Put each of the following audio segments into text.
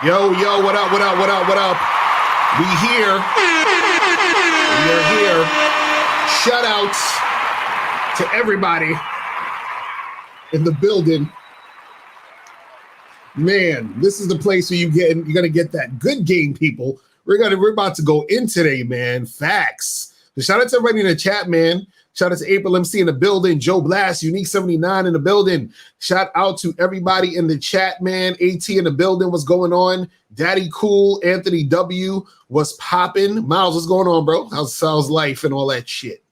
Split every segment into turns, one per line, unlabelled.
Yo, what up, what up, what up, what up? We here. We are here. Shout outs to everybody in the building. Man, this is the place where you're gonna get that good game, people. We're about to go in today, man. Facts. So shout out to everybody in the chat, man. Shout out to April MC in the building, Joe Blast, Unique 79 in the building. Shout out to everybody in the chat, man. AT in the building, what's going on? Daddy Cool, Anthony W, what's popping? Miles, what's going on, bro? How's life and all that shit?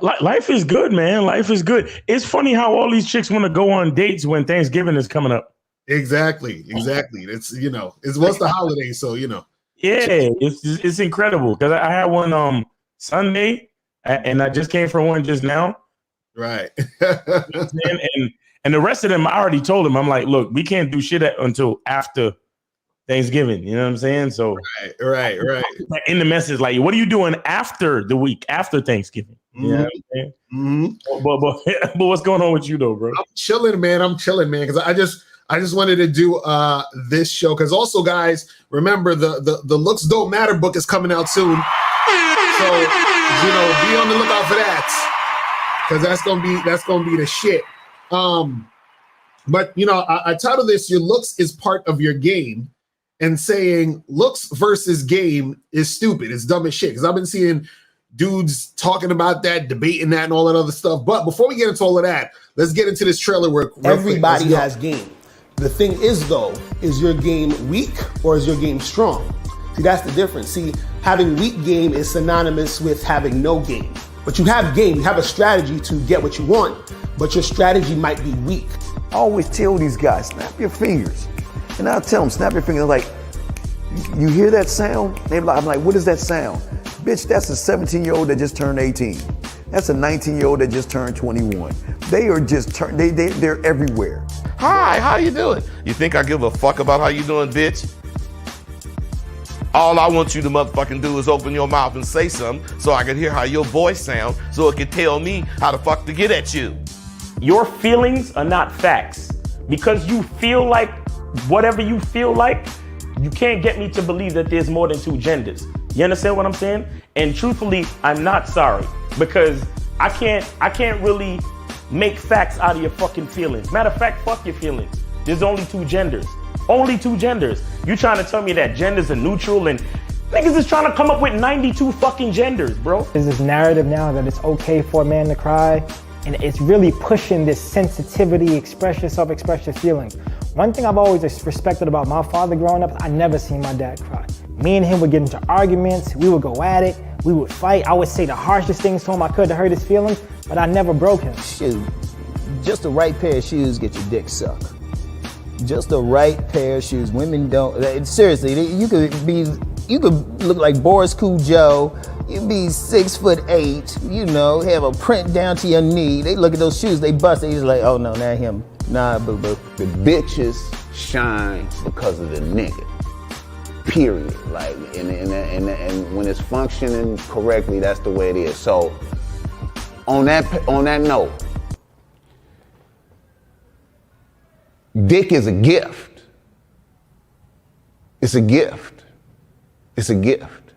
Life is good, man. Life is good. It's funny how all these chicks want to go on dates when Thanksgiving is coming up.
Exactly. It's it's once the holiday, so
Yeah, it's incredible because I had one Sunday. And I just came from one just now.
Right.
and the rest of them, I already told them, I'm like, look, we can't do shit until after Thanksgiving. You know what I'm saying? So
right.
In the message, like, what are you doing after the week after Thanksgiving?
Mm-hmm.
You know what I'm saying? Mm-hmm. But what's going on with you though, bro?
I'm chilling, man. Because I just wanted to do this show. Because also, guys, remember the Looks Don't Matter book is coming out soon. So be on the lookout for that, because that's gonna be the shit. But I titled this "Your Looks is Part of Your Game," and saying looks versus game is stupid. It's dumb as shit. Because I've been seeing dudes talking about that, debating that, and all that other stuff. But before we get into all of that, let's get into this trailer work.
Everybody has game. The thing is, though, is your game weak or is your game strong? See, that's the difference. See, having weak game is synonymous with having no game. But you have game, you have a strategy to get what you want, but your strategy might be weak.
I always tell these guys, snap your fingers. And I'll tell them, snap your fingers. Like, you hear that sound? I'm like, what is that sound? Bitch, that's a 17-year-old that just turned 18. That's a 19-year-old that just turned 21. They are just, they're everywhere.
Hi, how you doing? You think I give a fuck about how you doing, bitch? All I want you to motherfucking do is open your mouth and say something so I can hear how your voice sounds so it can tell me how the fuck to get at you.
Your feelings are not facts. Because you feel like whatever you feel like, you can't get me to believe that there's more than two genders. You understand what I'm saying? And truthfully, I'm not sorry, because I can't really make facts out of your fucking feelings. Matter of fact, fuck your feelings. There's only two genders. Only two genders. You trying to tell me that genders are neutral and niggas is trying to come up with 92 fucking genders, bro.
There's this narrative now that it's okay for a man to cry, and it's really pushing this sensitivity, express yourself, express your feelings. One thing I've always respected about my father growing up, I never seen my dad cry. Me and him would get into arguments, we would go at it, we would fight. I would say the harshest things to him I could to hurt his feelings, but I never broke him.
Shoot, just the right pair of shoes get your dick sucked. Just the right pair of shoes. Women don't, seriously, you could look like Boris Cujo, you be 6'8", have a print down to your knee. They look at those shoes, they bust, they just like, oh no, not him. Nah, boo-boo.
The bitches shine because of the nigga. Period. Like, and when it's functioning correctly, that's the way it is. So, on that note, dick is a gift. It's a gift. It's a gift.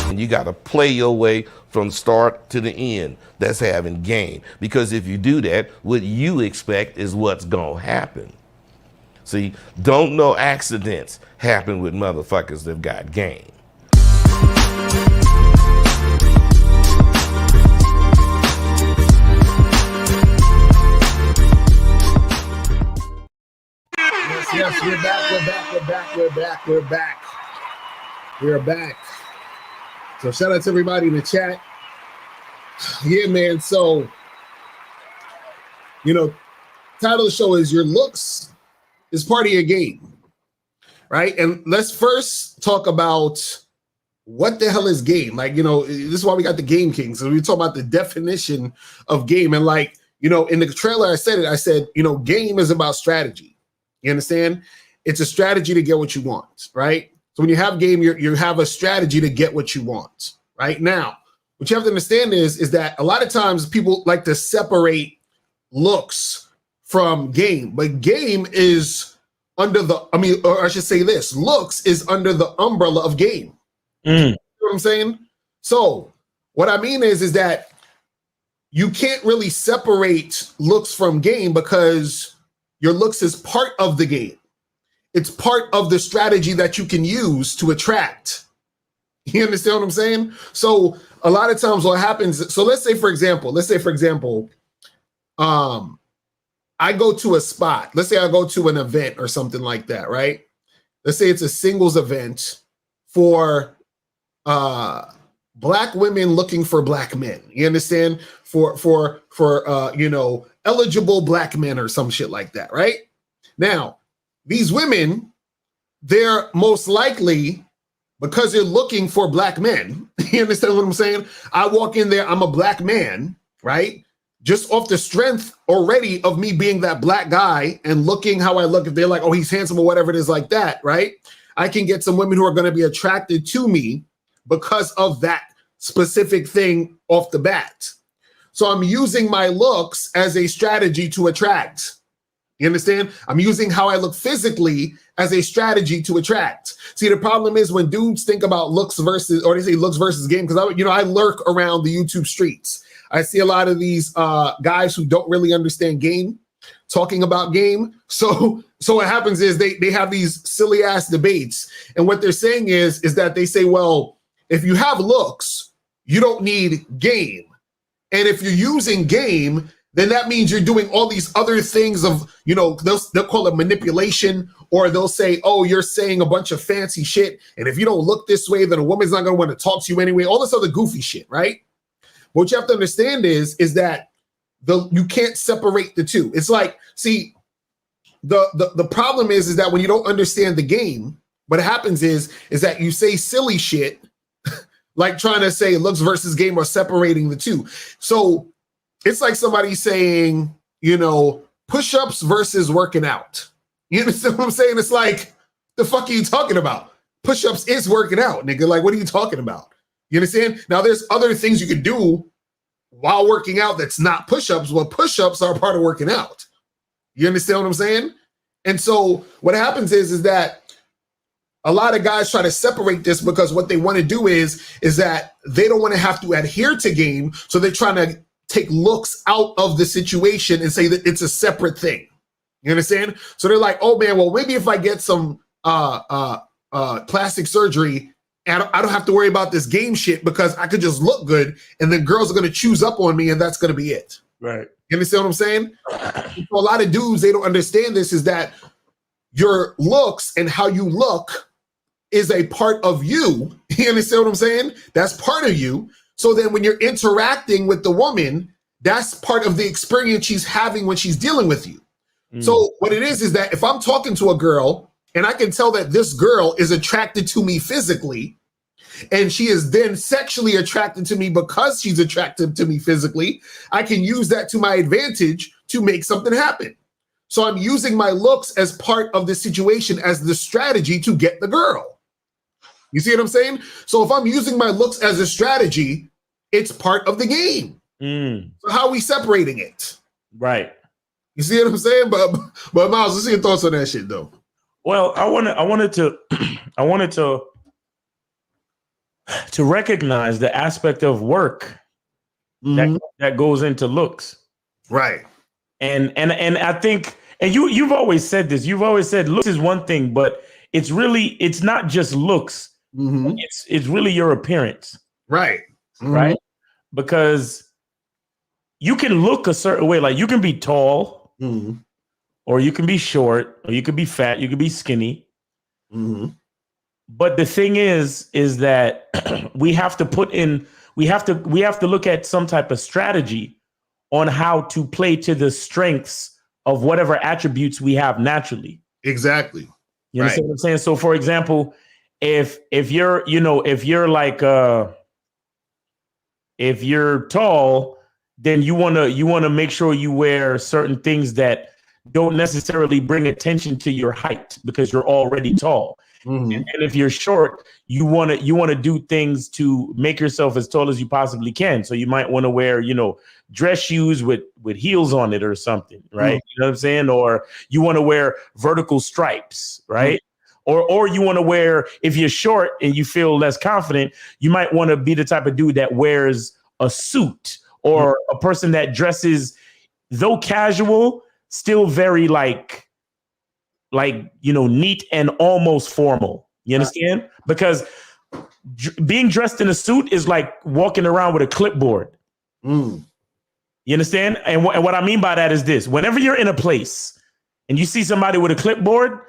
And you got to play your way from start to the end. That's having game. Because if you do that, what you expect is what's going to happen. See, don't no accidents happen with motherfuckers that got game.
Yes, we're back. So shout out to everybody in the chat. Yeah, man. So, title of the show is Your Looks is Part of Your Game, right? And let's first talk about what the hell is game? Like, this is why we got the Game Kings. So we talk about the definition of game. And like, in the trailer, I said, game is about strategy. You understand? It's a strategy to get what you want, right? So when you have game, you have a strategy to get what you want, right? Now, what you have to understand is that a lot of times people like to separate looks from game, but game is under or I should say this, looks is under the umbrella of game. You know what I'm saying? So what I mean is that you can't really separate looks from game because your looks is part of the game. It's part of the strategy that you can use to attract. You understand what I'm saying? So a lot of times what happens, so let's say for example, I go to a spot. Let's say I go to an event or something like that, right? Let's say it's a singles event for Black women looking for Black men. You understand? For eligible Black men or some shit like that, right? Now, these women, they're most likely, because they're looking for Black men. You understand what I'm saying? I walk in there, I'm a Black man, right? Just off the strength already of me being that Black guy and looking how I look, if they're like, oh, he's handsome or whatever it is like that, right? I can get some women who are going to be attracted to me because of that specific thing off the bat. So I'm using my looks as a strategy to attract. You understand? I'm using how I look physically as a strategy to attract. See, the problem is when dudes think about looks versus, or they say looks versus game, because I lurk around the YouTube streets. I see a lot of these guys who don't really understand game talking about game. So what happens is they have these silly ass debates. And what they're saying is that they say, well, if you have looks, you don't need game. And if you're using game, then that means you're doing all these other things of, they'll call it manipulation, or they'll say, oh, you're saying a bunch of fancy shit. And if you don't look this way, then a woman's not going to want to talk to you anyway. All this other goofy shit, right? What you have to understand is that you can't separate the two. It's like, see, the problem is that when you don't understand the game, what happens is that you say silly shit, like trying to say looks versus game or separating the two. So it's like somebody saying, push-ups versus working out. You understand what I'm saying? It's like, the fuck are you talking about? Push-ups is working out, nigga. Like, what are you talking about? You understand? Now, there's other things you could do while working out that's not push-ups. Well, push-ups are part of working out. You understand what I'm saying? And so what happens is that a lot of guys try to separate this because what they want to do is that they don't want to have to adhere to game. So they're trying to take looks out of the situation and say that it's a separate thing. You understand? So they're like, oh man, well, maybe if I get some plastic surgery, and I don't have to worry about this game shit because I could just look good, and then girls are going to choose up on me, and that's going to be it.
Right.
You understand what I'm saying? So a lot of dudes, they don't understand this, is that your looks and how you look is a part of you. You understand what I'm saying? That's part of you. So then when you're interacting with the woman, that's part of the experience she's having when she's dealing with you. So what it is that if I'm talking to a girl and I can tell that this girl is attracted to me physically, and she is then sexually attracted to me because she's attracted to me physically, I can use that to my advantage to make something happen. So I'm using my looks as part of the situation, as the strategy to get the girl. You see what I'm saying? So if I'm using my looks as a strategy, it's part of the game. So how are we separating it?
Right.
You see what I'm saying? But Miles, let's see your thoughts on that shit though.
Well, I wanted to recognize the aspect of work that goes into looks.
Right.
And I think, and you've always said this, you've always said looks is one thing, but it's not just looks. It's really your appearance.
Right.
Right. Because you can look a certain way, like you can be tall, or you can be short, or you could be fat, you could be skinny. But the thing is that we have to look at some type of strategy on how to play to the strengths of whatever attributes we have naturally.
Exactly.
You understand what I'm saying? So for example, if you're tall, then you want to make sure you wear certain things that don't necessarily bring attention to your height because you're already tall.
Mhm.
And if you're short, you want to do things to make yourself as tall as you possibly can. So you might want to wear, dress shoes with heels on it or something, right? You know what I'm saying? Or you want to wear vertical stripes, right? Or you want to wear, if you're short and you feel less confident, you might want to be the type of dude that wears a suit, or a person that dresses, though casual, still very like neat and almost formal. You understand? Because being dressed in a suit is like walking around with a clipboard. You understand? And what I mean by that is this: whenever you're in a place and you see somebody with a clipboard,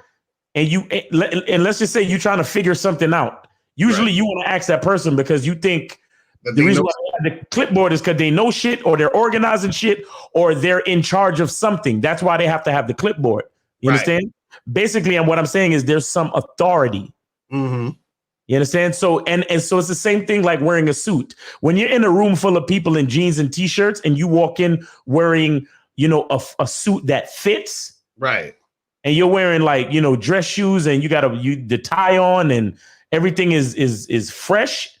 and let's just say you're trying to figure something out, usually you want to ask that person because you think the reason why they have the clipboard is because they know shit, or they're organizing shit, or they're in charge of something. That's why they have to have the clipboard. You understand? Basically, and what I'm saying is there's some authority. You understand? So and so it's the same thing like wearing a suit. When you're in a room full of people in jeans and t-shirts, and you walk in wearing, a suit that fits,
right?
And you're wearing like, dress shoes, and you got the tie on, and everything is fresh.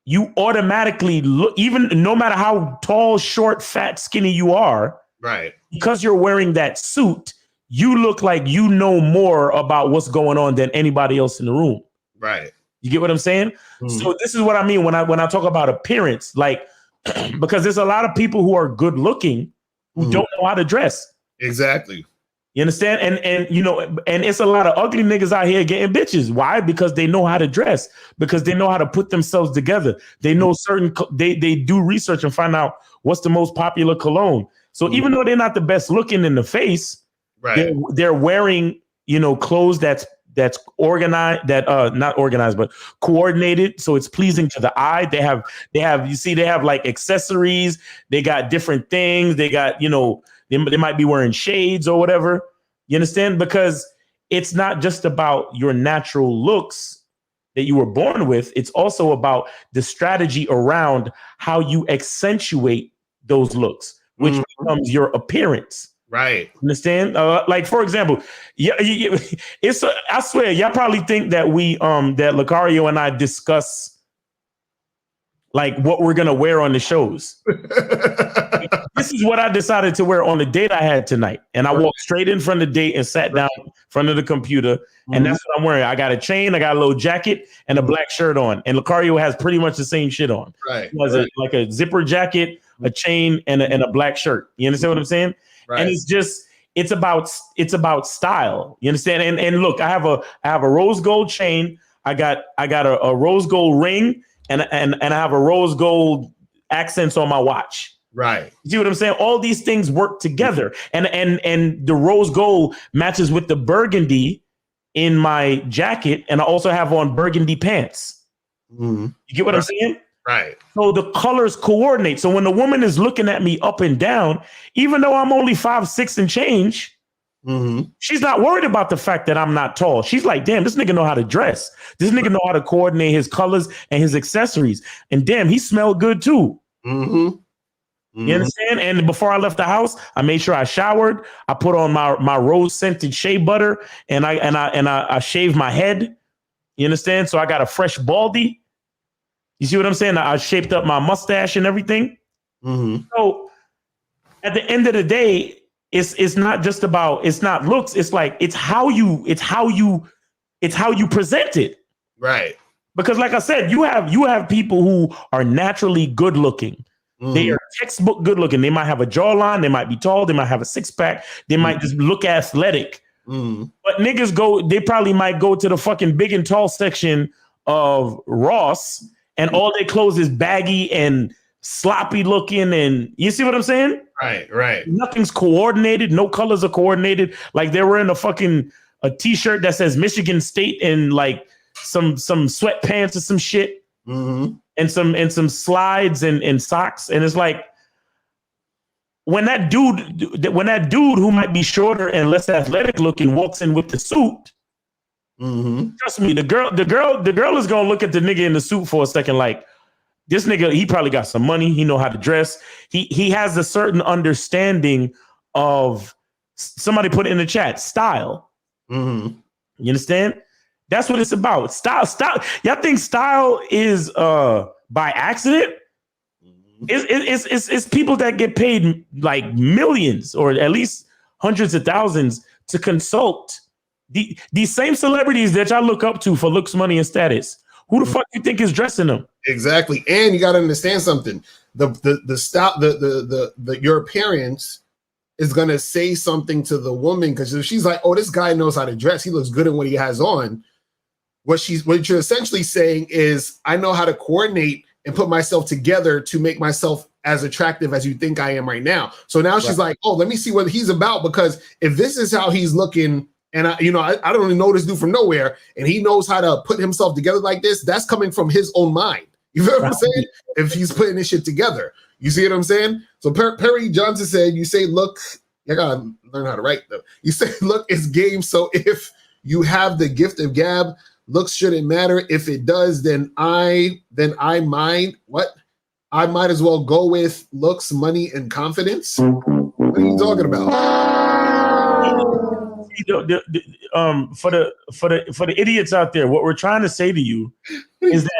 You automatically look, even no matter how tall, short, fat, skinny you are,
right? Because
you're wearing that suit, you look like you know more about what's going on than anybody else in the room.
Right.
You get what I'm saying? So this is what I mean when I talk about appearance, like, because there's a lot of people who are good looking who don't know how to dress.
Exactly.
You understand? And it's a lot of ugly niggas out here getting bitches. Why? Because they know how to dress, because they know how to put themselves together. They know they do research and find out what's the most popular cologne. So even though they're not the best looking in the face, they're wearing, clothes that's organized, not organized, but coordinated. So it's pleasing to the eye. They have like accessories. They got different things. They got, they might be wearing shades or whatever. You understand? Because it's not just about your natural looks that you were born with. It's also about the strategy around how you accentuate those looks, which becomes your appearance.
Right.
Understand? Like, for example, I swear, y'all probably think that that Locario and I discuss like what we're gonna wear on the shows. This is what I decided to wear on the date I had tonight. And I walked straight in front of the date and sat down in front of the computer. And that's what I'm wearing. I got a chain, I got a little jacket, and a black shirt on. And Locario has pretty much the same shit on.
Right.
He has like a zipper jacket, a chain, and a black shirt. You understand what I'm saying? Right. And it's about style. You understand? And look, I have a rose gold chain. I got a rose gold ring, and I have a rose gold accents on my watch.
Right.
You see what I'm saying? All these things work together. And the rose gold matches with the burgundy in my jacket. And I also have on burgundy pants. You get what I'm saying?
Right.
So the colors coordinate. So when the woman is looking at me up and down, even though I'm only 5'6" and change, she's not worried about the fact that I'm not tall. She's like, damn, this nigga know how to dress. This nigga know how to coordinate his colors and his accessories. And damn, he smelled good too. You understand? And before I left the house, I made sure I showered. I put on my rose scented shea butter, and I shaved my head. You understand? So I got a fresh baldy. You see what I'm saying? I shaped up my mustache and everything. So at the end of the day, it's not just about, it's not looks. It's like, it's how you present it.
Right.
Because like I said, you have people who are naturally good looking. They are textbook good looking. They might have a jawline. They might be tall. They might have a six pack. They might just look athletic. But niggas they probably might go to the fucking big and tall section of Ross, and all their clothes is baggy and sloppy looking. And you see what I'm saying?
Right, right.
Nothing's coordinated. No colors are coordinated. Like they were in a t-shirt that says Michigan State and like some sweatpants or some shit. And some slides and socks. And it's like, when that dude who might be shorter and less athletic looking walks in with the suit, trust me, the girl is gonna look at the nigga in the suit for a second, like, this nigga, he probably got some money, he know how to dress, he has a certain understanding of, somebody put it in the chat, style. You understand? That's what it's about. Style. Y'all think style is by accident? It's people that get paid like millions or at least hundreds of thousands to consult these same celebrities that y'all look up to for looks, money, and status. Who the fuck you think is dressing them?
Exactly. And you got to understand something. The style, your appearance is going to say something to the woman, because if she's like, oh, this guy knows how to dress, he looks good in what he has on. What you're essentially saying is, I know how to coordinate and put myself together to make myself as attractive as you think I am right now. So now she's like, oh, let me see what he's about, because if this is how he's looking, and I don't really know this dude from nowhere, and he knows how to put himself together like this, that's coming from his own mind. You feel what I'm saying? If he's putting this shit together. You see what I'm saying? So Perry Johnson said, you say, look, I gotta learn how to write though. You say, look, it's game. So if you have the gift of gab, looks shouldn't matter. If it does, then I might as well go with looks, money, and confidence. What are you talking about?
For the idiots out there, what we're trying to say to you is that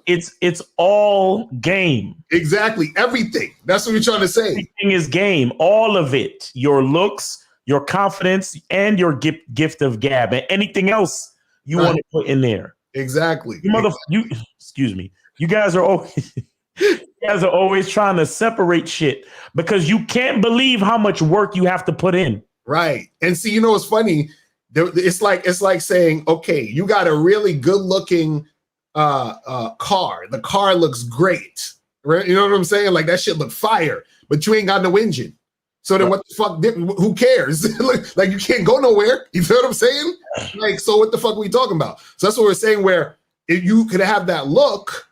it's all game.
Exactly. Everything. That's what we're trying to say.
Everything is game. All of it. Your looks, your confidence, and your gift of gab, and anything else you want to put in there.
Exactly.
Excuse me. You guys are always trying to separate shit because you can't believe how much work you have to put in.
Right. And see, it's funny. It's like saying, okay, you got a really good looking car. The car looks great. Right? You know what I'm saying? Like that shit look fire, but you ain't got no engine. So then what the fuck, who cares? Like you can't go nowhere. You feel what I'm saying? Like, so what the fuck are we talking about? So that's what we're saying, where if you could have that look,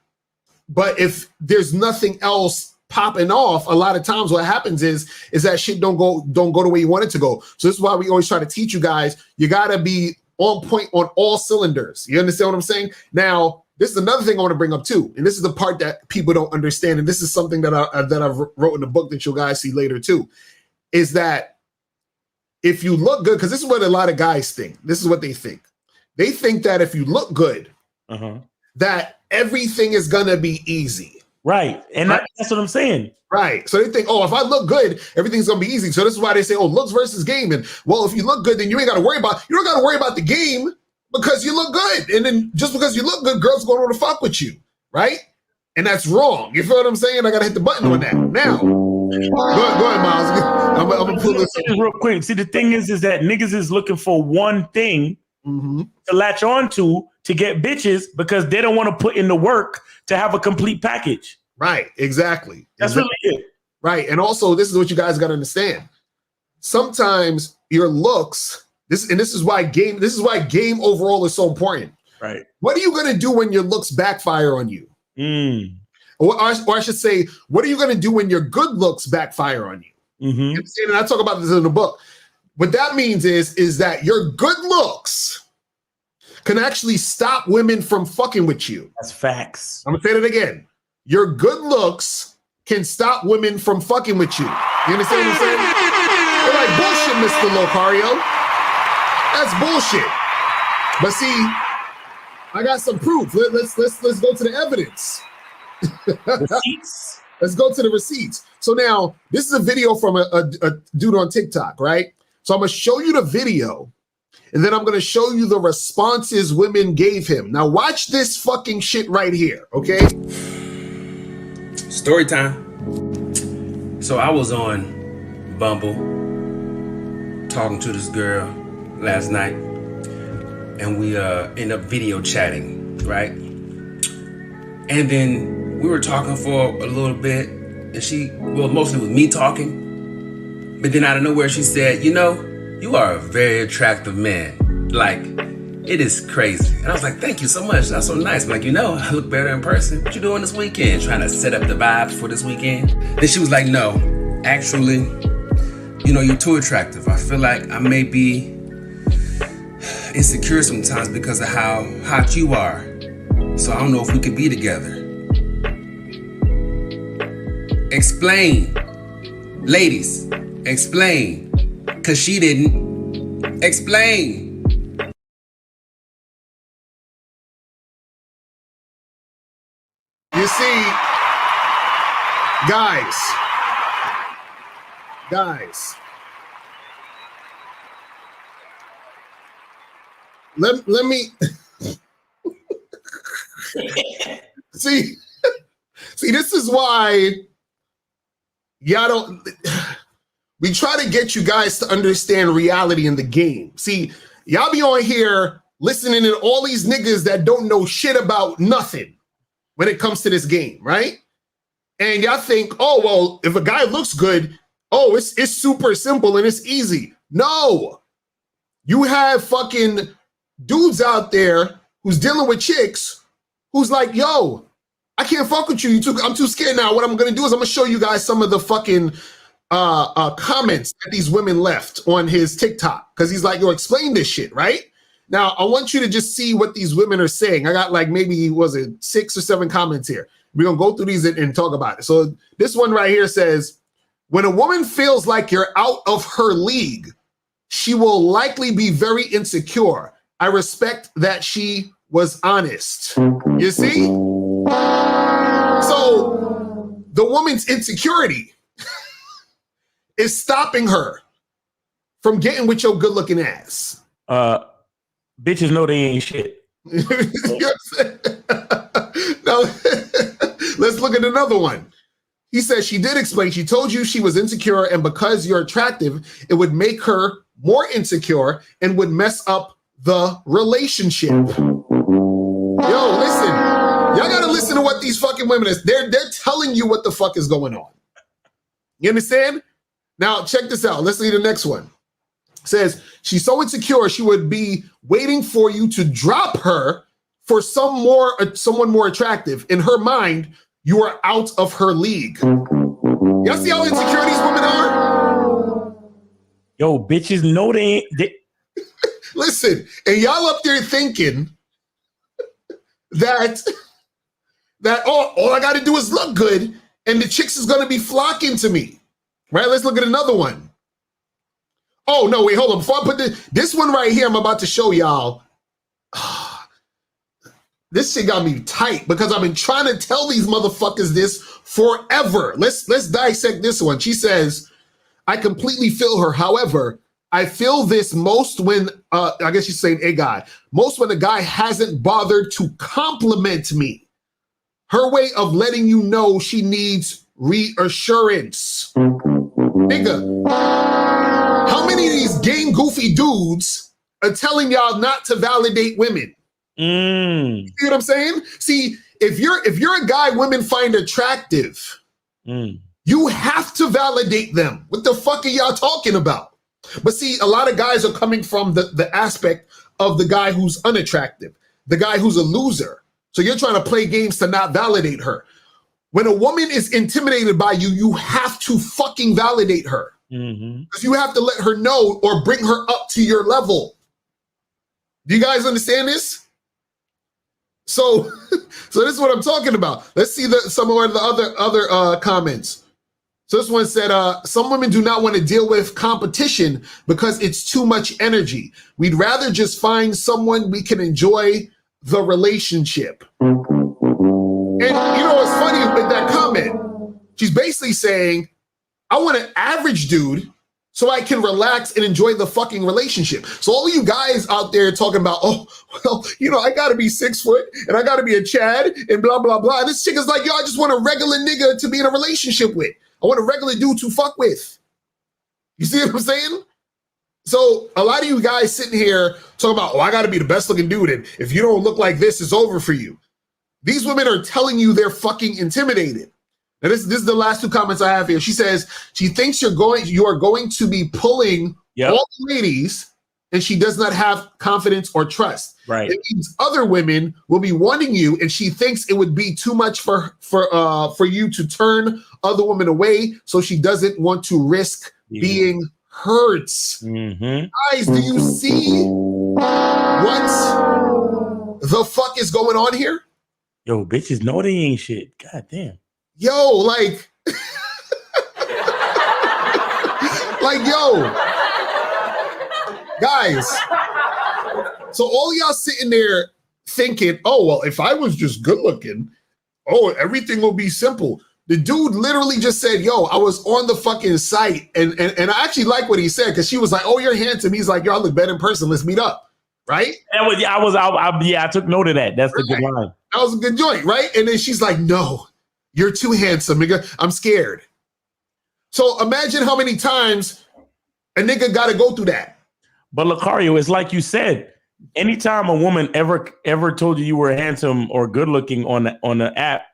but if there's nothing else popping off, a lot of times what happens is that shit don't go the way you want it to go. So this is why we always try to teach you guys, you gotta be on point on all cylinders. You understand what I'm saying? Now, this is another thing I want to bring up too, and this is the part that people don't understand, and this is something that I've wrote in the book that you'll guys see later too, is that if you look good, because this is what a lot of guys think. This is what they think. They think that if you look good, that everything is gonna be easy.
Right, and that's what I'm saying.
Right. So they think, oh, if I look good, everything's gonna be easy. So this is why they say, oh, looks versus game. And well, if you look good, then you don't got to worry about the game because you look good. And then just because you look good, girls going to fuck with you, right? And that's wrong. You feel what I'm saying? I gotta hit the button on that. Now, go ahead, Miles. I'm gonna pull this
real quick. See, the thing is that niggas is looking for one thing to latch on to get bitches because they don't want to put in the work to have a complete package.
Right, exactly.
That's really it.
Right. And also, this is what you guys got to understand. Sometimes your looks, this is why game overall is so important.
Right. What
are you going to do when your looks backfire on you? Or I should say, what are you going to do when your good looks backfire on you? You understand? And I talk about this in the book. What that means is that your good looks can actually stop women from fucking with you.
That's facts.
I'm going to say that again. Your good looks can stop women from fucking with you. You understand what I'm saying? They're like, bullshit, Mr. Locario. That's bullshit. But see, I got some proof. Let's go to the evidence.
Receipts.
Let's go to the receipts. So now, this is a video from a dude on TikTok, right? So I'm going to show you the video, and then I'm going to show you the responses women gave him. Now watch this fucking shit right here, okay?
Story time. So I was on Bumble talking to this girl last night, and we ended up video chatting, right? And then we were talking for a little bit, and mostly with me talking, but then out of nowhere she said, you are a very attractive man. Like, it is crazy. And I was like, thank you so much. That's so nice. I'm like, I look better in person. What you doing this weekend? Trying to set up the vibes for this weekend? Then she was like, no, actually, you're too attractive. I feel like I may be insecure sometimes because of how hot you are. So I don't know if we could be together. Explain. Ladies, explain. Because she didn't. Explain.
guys, let me see, this is why y'all don't, we try to get you guys to understand reality in the game. See, y'all be on here listening to all these niggas that don't know shit about nothing when it comes to this game, right? And y'all think, oh, well, if a guy looks good, oh, it's super simple and it's easy. No. You have fucking dudes out there who's dealing with chicks who's like, yo, I can't fuck with you. I'm too scared now. What I'm going to do is I'm going to show you guys some of the fucking comments that these women left on his TikTok. Because he's like, yo, explain this shit, right? Now, I want you to just see what these women are saying. I got like maybe, was it 6 or 7 comments here. We're going to go through these and talk about it. So this one right here says, when a woman feels like you're out of her league, she will likely be very insecure. I respect that she was honest. You see? So the woman's insecurity is stopping her from getting with your good-looking ass.
Bitches know they ain't shit.
Now, let's look at another one. He says she did explain. She told you she was insecure, and because you're attractive, it would make her more insecure and would mess up the relationship. Yo, listen. Y'all gotta listen to what these fucking women is. They're telling you what the fuck is going on. You understand? Now, check this out. Let's see the next one. It says she's so insecure she would be waiting for you to drop her for someone more attractive. In her mind, you are out of her league. Y'all see how insecure these women are?
Yo, bitches know they ain't.
Listen, and y'all up there thinking that all I got to do is look good, and the chicks is gonna be flocking to me, right? Let's look at another one. Oh no, wait, hold on. Before I put this one right here, I'm about to show y'all. This shit got me tight because I've been trying to tell these motherfuckers this forever. Let's dissect this one. She says, I completely feel her. However, I feel this most when, I guess she's saying a guy, most when a guy hasn't bothered to compliment me. Her way of letting you know she needs reassurance. Nigga, how many of these game goofy dudes are telling y'all not to validate women? See what I'm saying? See, if you're a guy women find attractive, you have to validate them. What the fuck are y'all talking about? But see, a lot of guys are coming from the aspect of the guy who's unattractive, the guy who's a loser. So you're trying to play games to not validate her. When a woman is intimidated by you, you have to fucking validate her. Because you have to let her know or bring her up to your level. Do you guys understand this? So this is what I'm talking about. Let's see some of the other comments. So this one said, some women do not want to deal with competition because it's too much energy. We'd rather just find someone we can enjoy the relationship. And you know what's funny with that comment? She's basically saying, I want an average dude so I can relax and enjoy the fucking relationship. So all of you guys out there talking about, oh, well, you know, I gotta be 6 foot and I gotta be a Chad and blah, blah, blah. And this chick is like, yo, I just want a regular nigga to be in a relationship with. I want a regular dude to fuck with. You see what I'm saying? So a lot of you guys sitting here talking about, oh, I gotta be the best looking dude. And if you don't look like this, it's over for you. These women are telling you they're fucking intimidated. Now this is the last 2 comments I have here. She says she thinks you are going to be pulling all the ladies, and she does not have confidence or trust.
Right.
It means other women will be wanting you, and she thinks it would be too much for you to turn other women away, so she doesn't want to risk being hurt. Guys, do you see what the fuck is going on here?
Yo, bitches know they ain't shit. God damn.
Yo, like, yo, guys. So all y'all sitting there thinking, oh, well, if I was just good looking, oh, everything will be simple. The dude literally just said, yo, I was on the fucking site. And I actually like what he said because she was like, oh, you're handsome. He's like, yo, I look better in person. Let's meet up. Right?
I took note of that. That's the good line.
That was a good joint, right? And then she's like, no, you're too handsome, nigga. I'm scared. So imagine how many times a nigga got to go through that.
But Locario, it's like you said, anytime a woman ever told you were handsome or good looking on the app,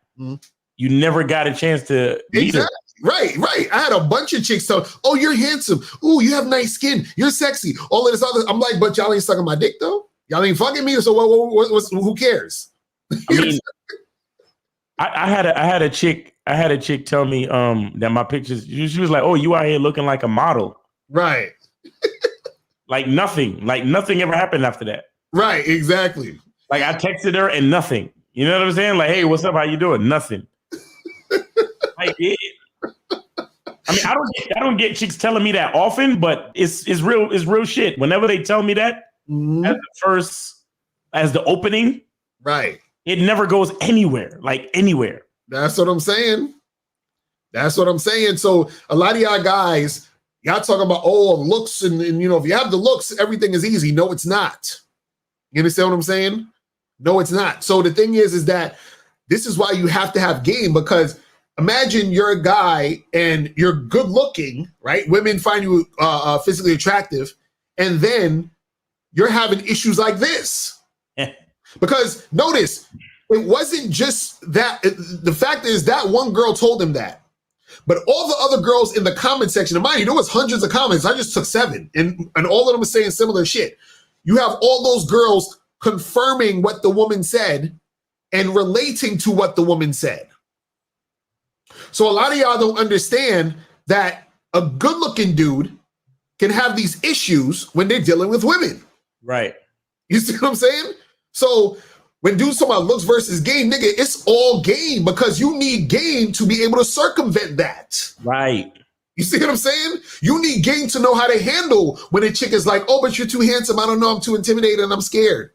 you never got a chance to meet her.
Right. I had a bunch of chicks tell, oh, you're handsome. Oh, you have nice skin. You're sexy. All of this other. I'm like, but y'all ain't sucking my dick though. Y'all ain't fucking me. So who cares?
I mean, I had a chick tell me that my pictures. She was like, oh, you out here looking like a model.
Right.
Like nothing ever happened after that.
Right. Exactly.
Like I texted her and nothing. You know what I'm saying? Like, hey, what's up? How you doing? Nothing. Like I mean, I don't get chicks telling me that often, but it's real shit. Whenever they tell me that as the opening,
right, it
never goes anywhere. Like anywhere.
That's what I'm saying. So a lot of y'all guys, y'all talking about looks and if you have the looks, everything is easy. No, it's not. You understand what I'm saying? No, it's not. So the thing is that this is why you have to have game, because imagine you're a guy and you're good looking, right? Women find you physically attractive, and then you're having issues like this. Because notice, it wasn't just that. The fact is that one girl told him that, but all the other girls in the comment section, and mind you, there was hundreds of comments. I just took 7, and all of them were saying similar shit. You have all those girls confirming what the woman said and relating to what the woman said. So a lot of y'all don't understand that a good-looking dude can have these issues when they're dealing with women.
Right.
You see what I'm saying? So when dudes talk about looks versus game, nigga, it's all game, because you need game to be able to circumvent that.
Right.
You see what I'm saying? You need game to know how to handle when a chick is like, oh, but you're too handsome. I don't know. I'm too intimidated and I'm scared.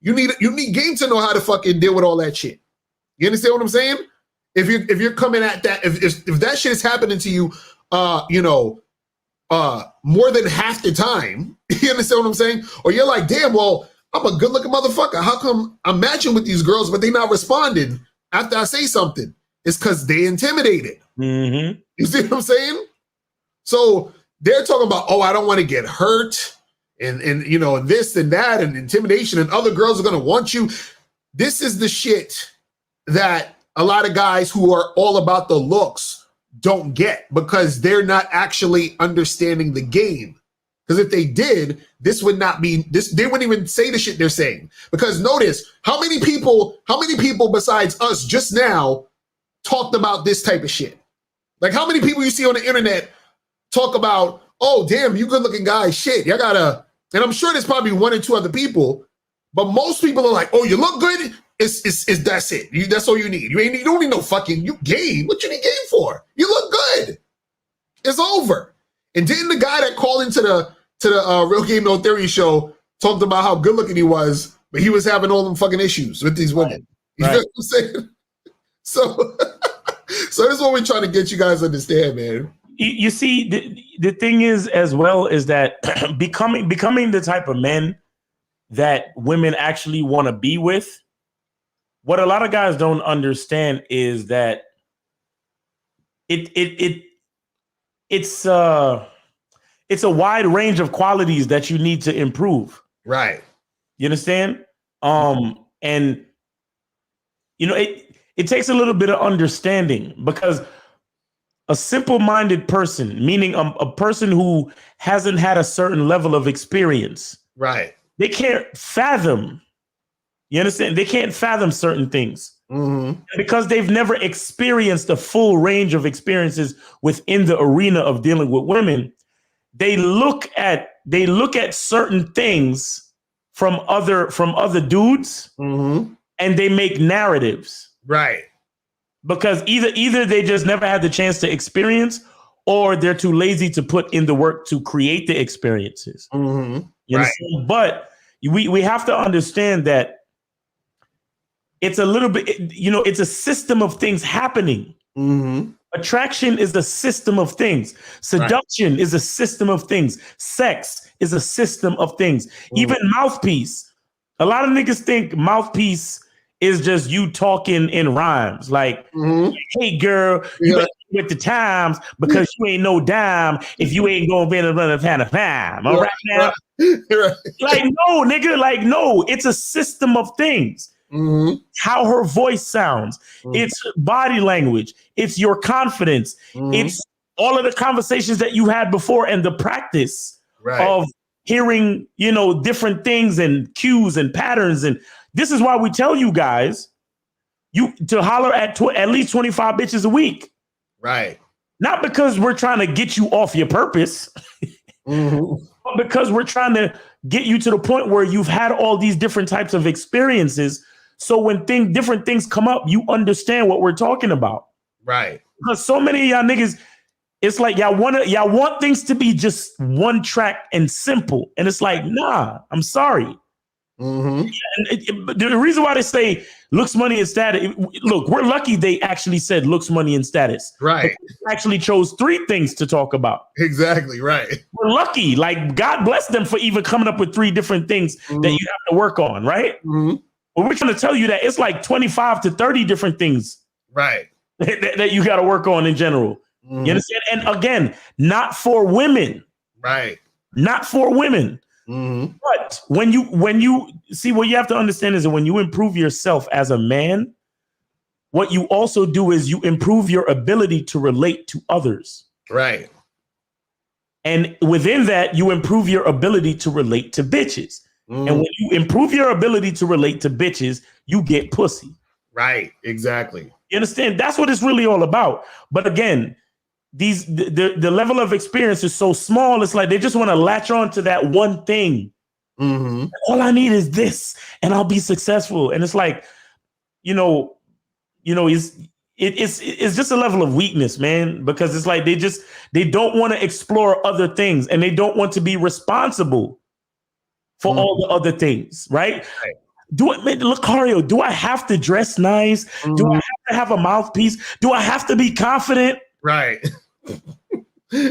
You need game to know how to fucking deal with all that shit. You understand what I'm saying? If you're coming at that, if that shit is happening to you, more than half the time, you understand what I'm saying? Or you're like, damn, well, I'm a good looking motherfucker. How come I'm matching with these girls, but they not responding after I say something? It's because they intimidated.
Mm-hmm.
You see what I'm saying? So they're talking about, oh, I don't want to get hurt, and this and that, and intimidation, and other girls are gonna want you. This is the shit that a lot of guys who are all about the looks don't get, because they're not actually understanding the game. Because if they did, this would not be this. They wouldn't even say the shit they're saying. Because notice how many people besides us just now talked about this type of shit. Like how many people you see on the internet talk about, oh damn, you good looking guy, shit, y'all gotta. And I'm sure there's probably 1 or 2 other people, but most people are like, oh, you look good. It's that's it. That's all you need. You don't need no fucking game. What you need game for? You look good. It's over. And didn't the guy that called into the Real Game No Theory show talked about how good looking he was, but he was having all them fucking issues with these women? You know what I'm saying? So this is what we're trying to get you guys to understand, man.
You see, the thing is as well is that becoming the type of men that women actually want to be with. What a lot of guys don't understand is that it's a wide range of qualities that you need to improve.
Right.
You understand? And it takes a little bit of understanding, because a simple-minded person, meaning a person who hasn't had a certain level of experience,
right?
They can't fathom. You understand? They can't fathom certain things because they've never experienced a full range of experiences within the arena of dealing with women. They look at certain things from other dudes, and they make narratives,
right?
Because either they just never had the chance to experience, or they're too lazy to put in the work to create the experiences. You understand? But we have to understand that it's a little bit, it's a system of things happening.
Mm-hmm.
Attraction is a system of things. Seduction is a system of things. Sex is a system of things. Even mouthpiece. A lot of niggas think mouthpiece is just you talking in rhymes. Like, hey, girl, you better with the times because you ain't no dime if you ain't gonna be another kind of time. All right now? Like, no, nigga, like, no, it's a system of things. How her voice sounds, it's body language, it's your confidence, it's all of the conversations that you had before and the practice of hearing, you know, different things and cues and patterns. And this is why we tell you guys you to holler at least 25 bitches a week.
Right.
Not because we're trying to get you off your purpose, but because we're trying to get you to the point where you've had all these different types of experiences. So when different things come up, you understand what we're talking about.
Right.
Because so many of y'all niggas, it's like y'all want things to be just one track and simple. And it's like, nah, I'm sorry. And the reason why they say looks, money, and status, look, we're lucky they actually said looks, money, and status.
Right.
They actually chose 3 things to talk about.
Exactly. Right.
We're lucky. Like, God bless them for even coming up with 3 different things that you have to work on, right? But we're trying to tell you that it's like 25 to 30 different things that you got to work on in general. You understand? And again, not for women.
Right.
Not for women. But when you see, what you have to understand is that when you improve yourself as a man, what you also do is you improve your ability to relate to others.
Right.
And within that, you improve your ability to relate to bitches. And when you improve your ability to relate to bitches, you get pussy.
Right. Exactly.
You understand? That's what it's really all about. But again, the level of experience is so small. It's like they just want to latch on to that one thing. All I need is this, and I'll be successful. And it's like, it's just a level of weakness, man. Because it's like they don't want to explore other things, and they don't want to be responsible for all the other things, right? Locario, do I have to dress nice? Do I have to have a mouthpiece? Do I have to be confident?
Right.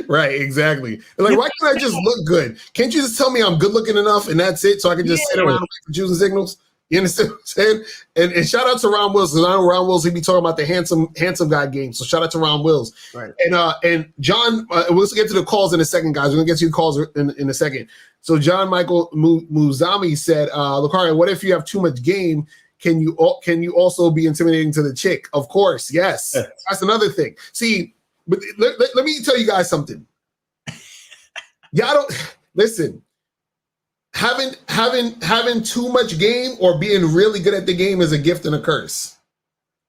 Right, exactly. Like, why can't I just look good? Can't you just tell me I'm good looking enough and that's it, so I can just sit around and choosing signals? You understand what I'm saying? And shout out to Ron Wills, because I know Ron Wills, he be talking about the handsome guy game. So shout out to Ron Wills. Right. And John, we'll get to the calls in a second, guys. We're gonna get to the calls in a second. So John Michael Muzami said, Locario, what if you have too much game? Can you also be intimidating to the chick? Of course, yes. That's another thing. See, but let me tell you guys something. Y'all don't listen. Having too much game or being really good at the game is a gift and a curse.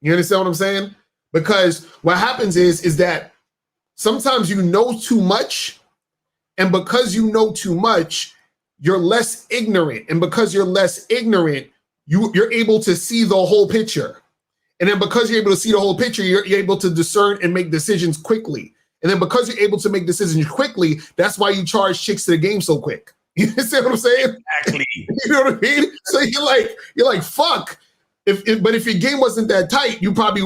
You understand what I'm saying? Because what happens is that sometimes you know too much, and because you know too much, you're less ignorant. And because you're less ignorant, you're able to see the whole picture. And then because you're able to see the whole picture, you're able to discern and make decisions quickly. And then because you're able to make decisions quickly, that's why you charge chicks to the game so quick. You understand what I'm saying?
Exactly.
You know what I mean? So you're like, fuck. But if your game wasn't that tight, you probably,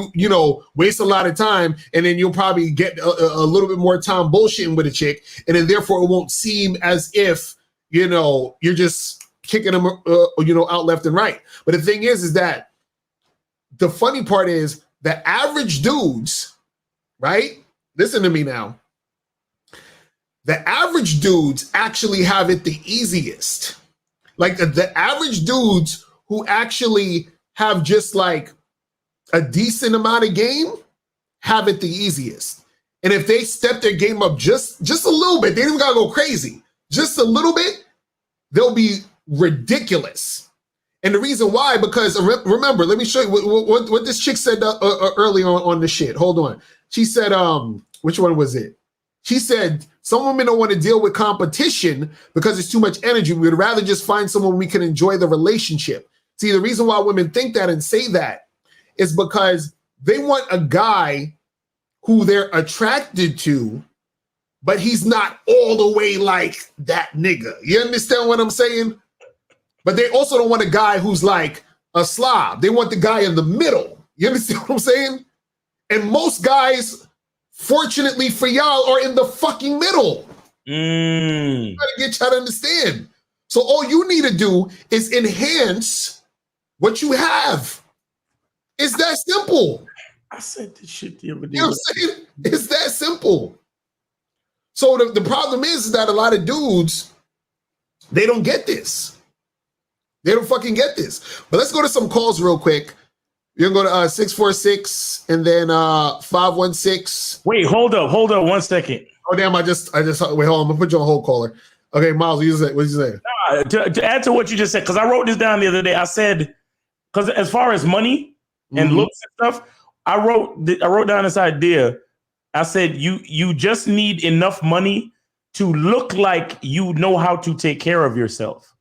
waste a lot of time, and then you'll probably get a little bit more time bullshitting with a chick, and then therefore it won't seem as if, you're just kicking them, out left and right. But the thing is that the funny part is the average dudes, right? Listen to me now. The average dudes actually have it the easiest. Like the average dudes who actually have just like a decent amount of game have it the easiest. And if they step their game up just a little bit, they don't even gotta go crazy. Just a little bit, they'll be ridiculous. And the reason why, because remember, let me show you what this chick said early on the shit. Hold on. She said, which one was it? She said, some women don't want to deal with competition because it's too much energy. We would rather just find someone we can enjoy the relationship. See, the reason why women think that and say that is because they want a guy who they're attracted to, but he's not all the way like that nigga. You understand what I'm saying? But they also don't want a guy who's like a slob. They want the guy in the middle. You understand what I'm saying? And most guys, fortunately for y'all, are in the fucking middle. I'm trying to get y'all to understand. So all you need to do is enhance what you have. It's that simple.
I said this shit the other day.
You know what I'm saying? It's that simple. So the problem is that a lot of dudes, they don't get this. They don't fucking get this. But let's go to some calls real quick. You're gonna go to 646 and then 516.
Wait, hold up 1 second.
Oh damn! I just wait. Hold on, I'm gonna put you on hold, caller. Okay, Miles, what you say?
To add to what you just said, because I wrote this down the other day. I said, because as far as money and looks and stuff, I wrote down this idea. I said you just need enough money to look like you know how to take care of yourself.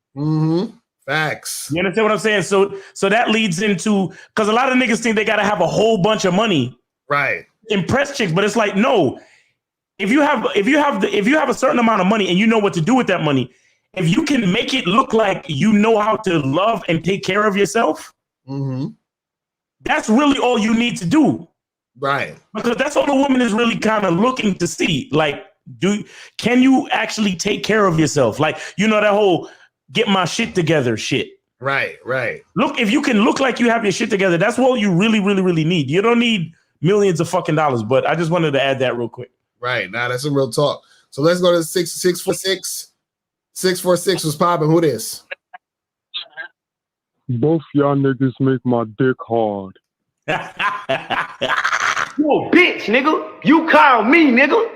Facts.
You understand what I'm saying? So that leads into, because a lot of niggas think they gotta have a whole bunch of money,
right?
Impress chicks, but it's like, no. If you have a certain amount of money and you know what to do with that money, if you can make it look like you know how to love and take care of yourself, that's really all you need to do.
Right.
Because that's all the woman is really kind of looking to see. Like, can you actually take care of yourself? Like, you know, that whole get my shit together shit.
Right.
Look, if you can look like you have your shit together, that's what you really, really, really need. You don't need millions of fucking dollars, but I just wanted to add that real quick.
Right. Now that's some real talk. So let's go to 646. 646 was popping. Who this?
Both y'all niggas make my dick hard.
You a bitch, nigga. You call me, nigga.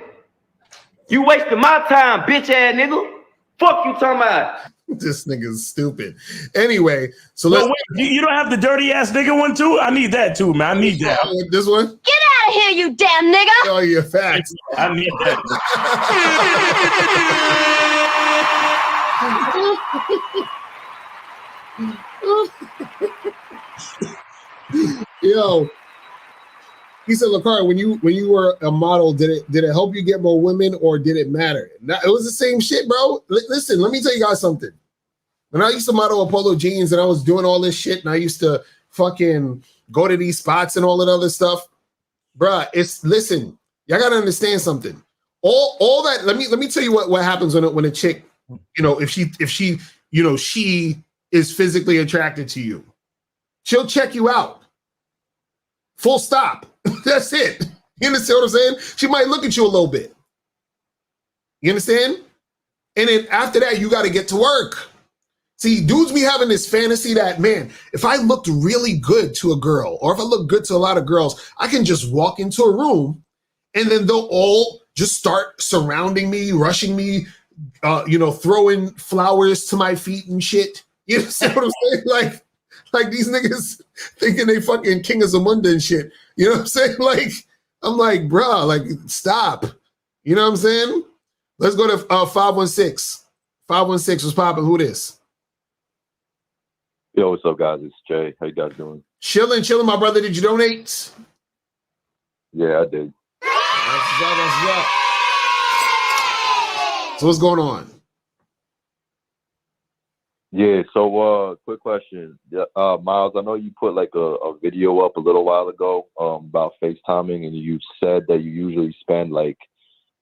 You wasting my time, bitch ass nigga. Fuck you talking about.
This nigga's stupid. Anyway, so let's.
Wait, you don't have the dirty ass nigga one too? I need that too, man. I need that.
This one?
Get out of here, you damn nigga.
Oh, yeah, facts.
I need that.
Yo, he said, Locario, when you were a model, did it help you get more women or did it matter? Now, it was the same shit, bro. Listen, let me tell you guys something. When I used to model Apollo jeans and I was doing all this shit and I used to fucking go to these spots and all that other stuff, bruh, listen, y'all gotta understand something. All that, let me tell you what happens when a chick, you know, if she, you know, she is physically attracted to you. She'll check you out. Full stop. That's it. You understand what I'm saying? She might look at you a little bit. You understand? And then after that, you got to get to work. See, dudes be having this fantasy that, man, if I looked really good to a girl, or if I look good to a lot of girls, I can just walk into a room and then they'll all just start surrounding me, rushing me, you know, throwing flowers to my feet and shit. You understand what I'm saying? Like these niggas thinking they fucking King of Zamunda and shit. You know what I'm saying? Like, I'm like, bruh, like, stop. You know what I'm saying? Let's go to 516. 516 was popping. Who this?
Yo, what's up, guys? It's Jay. How you guys doing?
Chilling, my brother. Did you donate?
Yeah, I did.
That's up. So what's going on?
Yeah, so quick question. Miles, I know you put like a video up a little while ago about FaceTiming, and you said that you usually spend like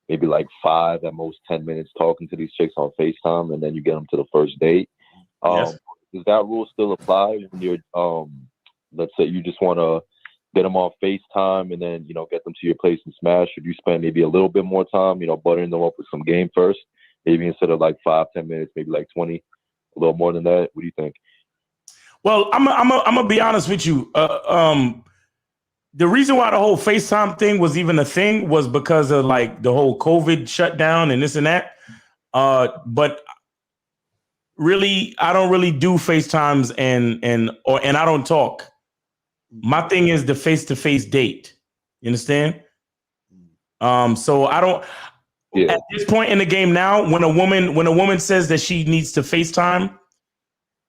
maybe like 5 at most 10 minutes talking to these chicks on FaceTime, and then you get them to the first date.
Yes.
Does that rule still apply when you're, let's say you just want to get them on FaceTime and then, you know, get them to your place and smash? Should you spend maybe a little bit more time, you know, buttering them up with some game first? Maybe instead of like 5-10 minutes, maybe like 20, a little more than that. What do you think?
Well, I'm gonna be honest with you. The reason why the whole FaceTime thing was even a thing was because of like the whole COVID shutdown and this and that. But really, I don't really do FaceTimes and I don't talk. My thing is the face-to-face date. You understand? So I don't. Yeah. At this point in the game now, when a woman says that she needs to FaceTime,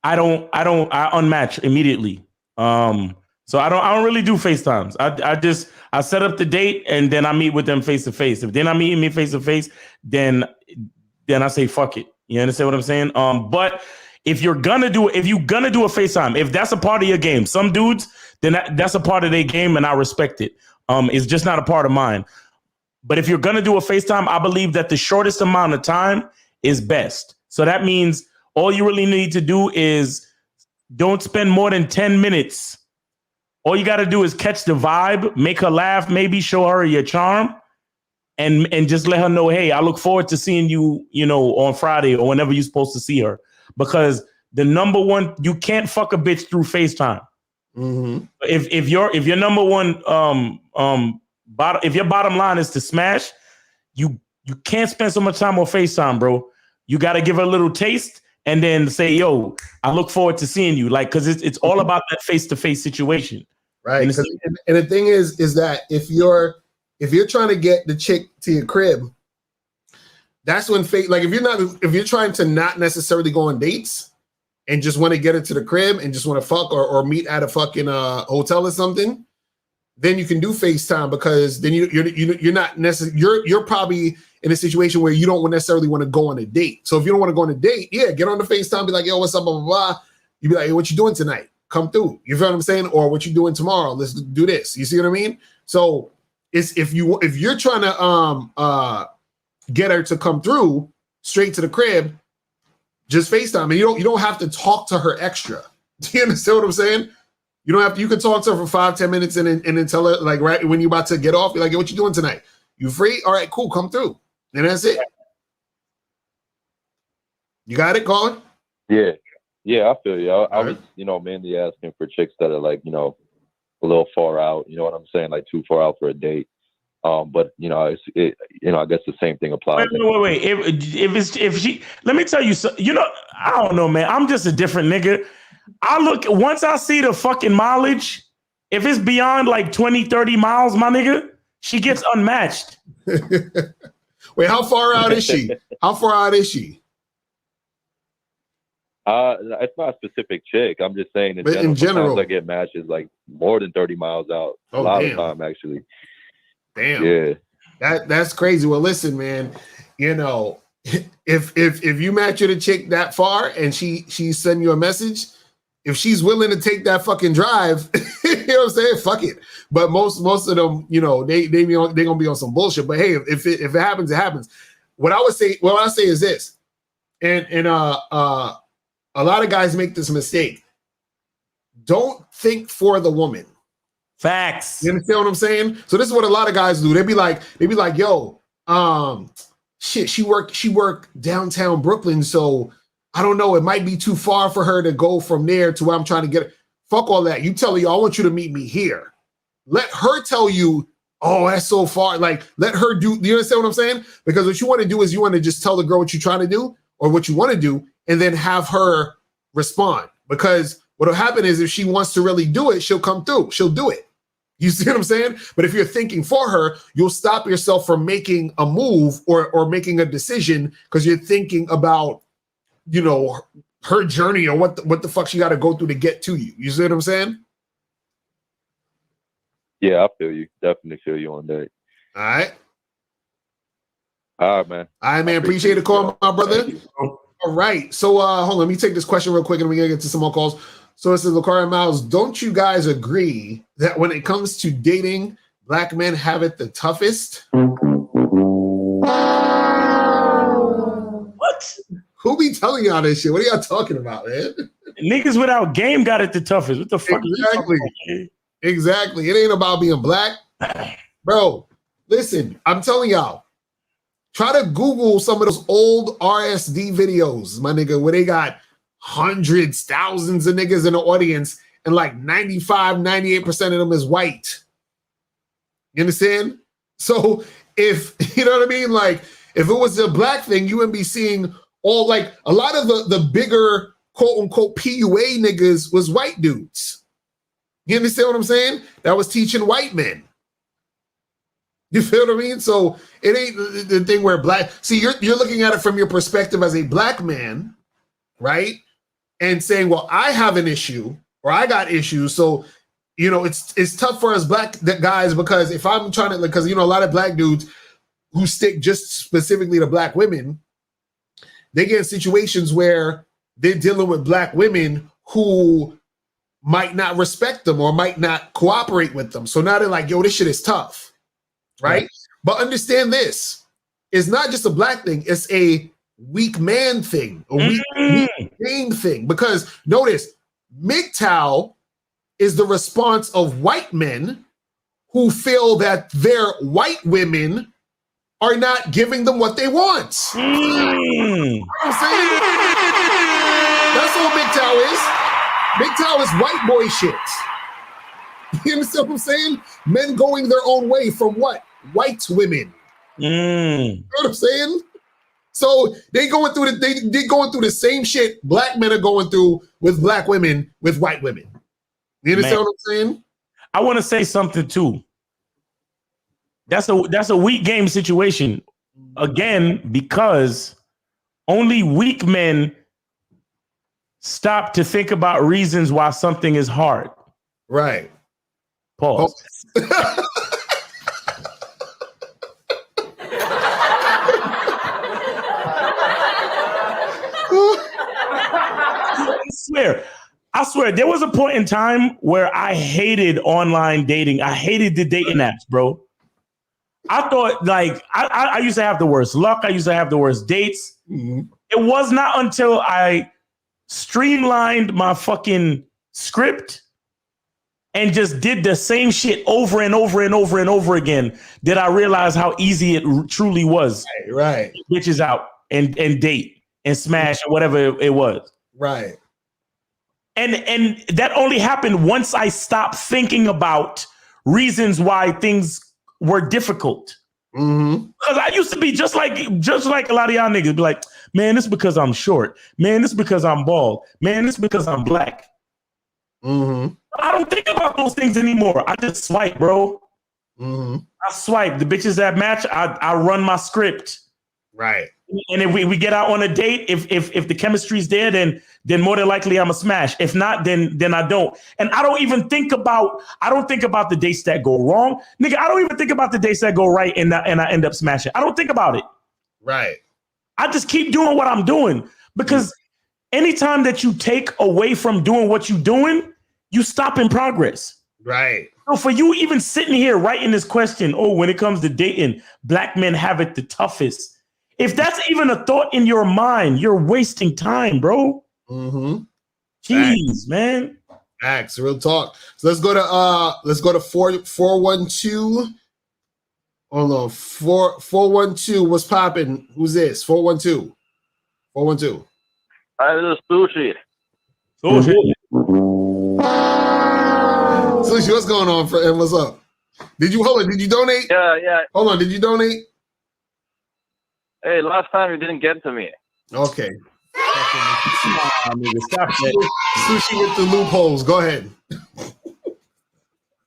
I unmatch immediately. So I don't really do FaceTimes. I set up the date and then I meet with them face to face. If they're not meeting me face to face, then I say fuck it. You understand what I'm saying? But if you're gonna do a FaceTime, if that's a part of your game, some dudes, then that's a part of their game and I respect it. It's just not a part of mine. But if you're gonna do a FaceTime, I believe that the shortest amount of time is best. So that means all you really need to do is don't spend more than 10 minutes. All you got to do is catch the vibe, make her laugh, maybe show her your charm, and just let her know, hey, I look forward to seeing you, on Friday or whenever you're supposed to see her. Because the number one, you can't fuck a bitch through FaceTime.
Mm-hmm.
If your number one if your bottom line is to smash, you can't spend so much time on FaceTime, bro. You got to give her a little taste and then say, yo, I look forward to seeing you. Like, because it's all about that face-to-face situation.
Right. And the thing is that if you're trying to get the chick to your crib, that's when if you're trying to not necessarily go on dates and just want to get her to the crib and just want to fuck or meet at a fucking hotel or something, then you can do FaceTime, because then you're not necessarily you're probably in a situation where you don't necessarily want to go on a date. So if you don't want to go on a date, yeah, get on the FaceTime, be like, yo, what's up, blah, blah, blah. You be like, hey, what you doing tonight? Come through. You feel what I'm saying? Or what you doing tomorrow? Let's do this. You see what I mean? So it's if you're trying to get her to come through straight to the crib, just FaceTime, and you don't have to talk to her extra. Do you understand what I'm saying? You don't have to. You can talk to her for 5-10 minutes and then tell her, like, right when you're about to get off, you're like, hey, what you doing tonight? You free? All right, cool, come through. And that's it. You got it, Colin?
Yeah, I feel you. I was, mainly asking for chicks that are like, a little far out. You know what I'm saying? Like too far out for a date. But I guess the same thing applies.
Wait. If she, let me tell you, I don't know, man. I'm just a different nigga. Once I see the fucking mileage, if it's beyond like 20, 30 miles, my nigga, she gets unmatched.
Wait, how far out is she? How far out is she?
It's not a specific chick. I'm just saying in general. Sometimes I get matches like more than 30 miles out. A lot of time, actually.
Damn.
Yeah.
That's crazy. Well, listen, man, if you match with a chick that far and she send you a message, if she's willing to take that fucking drive, you know what I'm saying? Fuck it. But most of them, they gonna be on some bullshit. But hey, if it happens, it happens. What I say is this, and a lot of guys make this mistake. Don't think for the woman.
Facts.
You understand what I'm saying? So this is what a lot of guys do. They be like, yo, shit, she work downtown Brooklyn, so I don't know, it might be too far for her to go from there to where I'm trying to get her. Fuck all that. You tell her, I want you to meet me here. Let her tell you, oh, that's so far. Like, let her do, you understand what I'm saying? Because what you want to do is you want to just tell the girl what you're trying to do or what you want to do, and then have her respond. Because what'll happen is if she wants to really do it, she'll come through. She'll do it. You see what I'm saying? But if you're thinking for her, you'll stop yourself from making a move or making a decision because you're thinking about, her journey or what the fuck she got to go through to get to you. You see what I'm saying?
Yeah, I feel you. Definitely feel you on that.
All right.
All right, man.
All right, man. Appreciate the call, my brother. All right. So hold on. Let me take this question real quick and we're going to get to some more calls. So it says, Locario Miles, don't you guys agree that when it comes to dating, black men have it the toughest?
What?
Who be telling y'all this shit? What are y'all talking about, man?
Niggas without game got it the toughest. What the fuck?
Exactly. It ain't about being black. Bro, listen, I'm telling y'all, try to Google some of those old RSD videos, my nigga, where they got hundreds, thousands of niggas in the audience, and like 95, 98% of them is white. You understand? So if, you know what I mean? Like, if it was a black thing, you wouldn't be seeing all, like, a lot of the bigger, quote unquote, PUA niggas was white dudes. You understand what I'm saying? That was teaching white men. You feel what I mean? So it ain't the thing where black, see, you're looking at it from your perspective as a black man, right? And saying, well, I have an issue or I got issues. So, it's tough for us black guys because if I'm trying to, because, a lot of black dudes who stick just specifically to black women, they get in situations where they're dealing with black women who might not respect them or might not cooperate with them. So now they're like, yo, this shit is tough, right?
Yeah.
But understand this. It's not just a black thing. It's a weak man thing, a weak game thing. Because notice, MGTOW is the response of white men who feel that their white women are not giving them what they want. You know what I'm saying? That's all MGTOW is. MGTOW is white boy shit. You understand what I'm saying? Men going their own way from what? White women. You know what I'm saying? So they going through they going through the same shit black men are going through with black women with white women. You understand what I'm saying?
I want to say something too. That's a weak game situation. Again, because only weak men stop to think about reasons why something is hard.
Right.
Pause. I swear, there was a point in time where I hated online dating. I hated the dating apps, bro. I thought, like, I used to have the worst luck. I used to have the worst dates. It was not until I streamlined my fucking script and just did the same shit over and over and over and over again that I realized how easy it truly was.
Right.
Bitches out and date and smash or whatever it was.
Right.
And that only happened once I stopped thinking about reasons why things were difficult. Because I used to be just like a lot of y'all niggas be like, man, this is because I'm short. Man, this is because I'm bald. Man, this is because I'm black. I don't think about those things anymore. I just swipe, bro. I swipe. The bitches that match, I run my script.
Right.
And if we get out on a date, if the chemistry's there, then more than likely I'm a smash. If not, then I don't. And I don't think about the dates that go wrong. Nigga, I don't even think about the dates that go right and I end up smashing. I don't think about it.
Right.
I just keep doing what I'm doing because anytime that you take away from doing what you're doing, you stop in progress.
Right.
So for you even sitting here writing this question, when it comes to dating, black men have it the toughest. If that's even a thought in your mind, you're wasting time, bro. Jeez,
Facts.
man.
Facts, real talk. So let's go to 412. Hold on. 412. What's popping? Who's this? 412. 412.
Hi, this is Sushi.
Sushi, what's going on, friend? What's up? Did you donate?
Yeah.
Hold on, did you donate?
Hey, last time you didn't get to me.
Okay.
Stop it.
Sushi with the loopholes. Go ahead.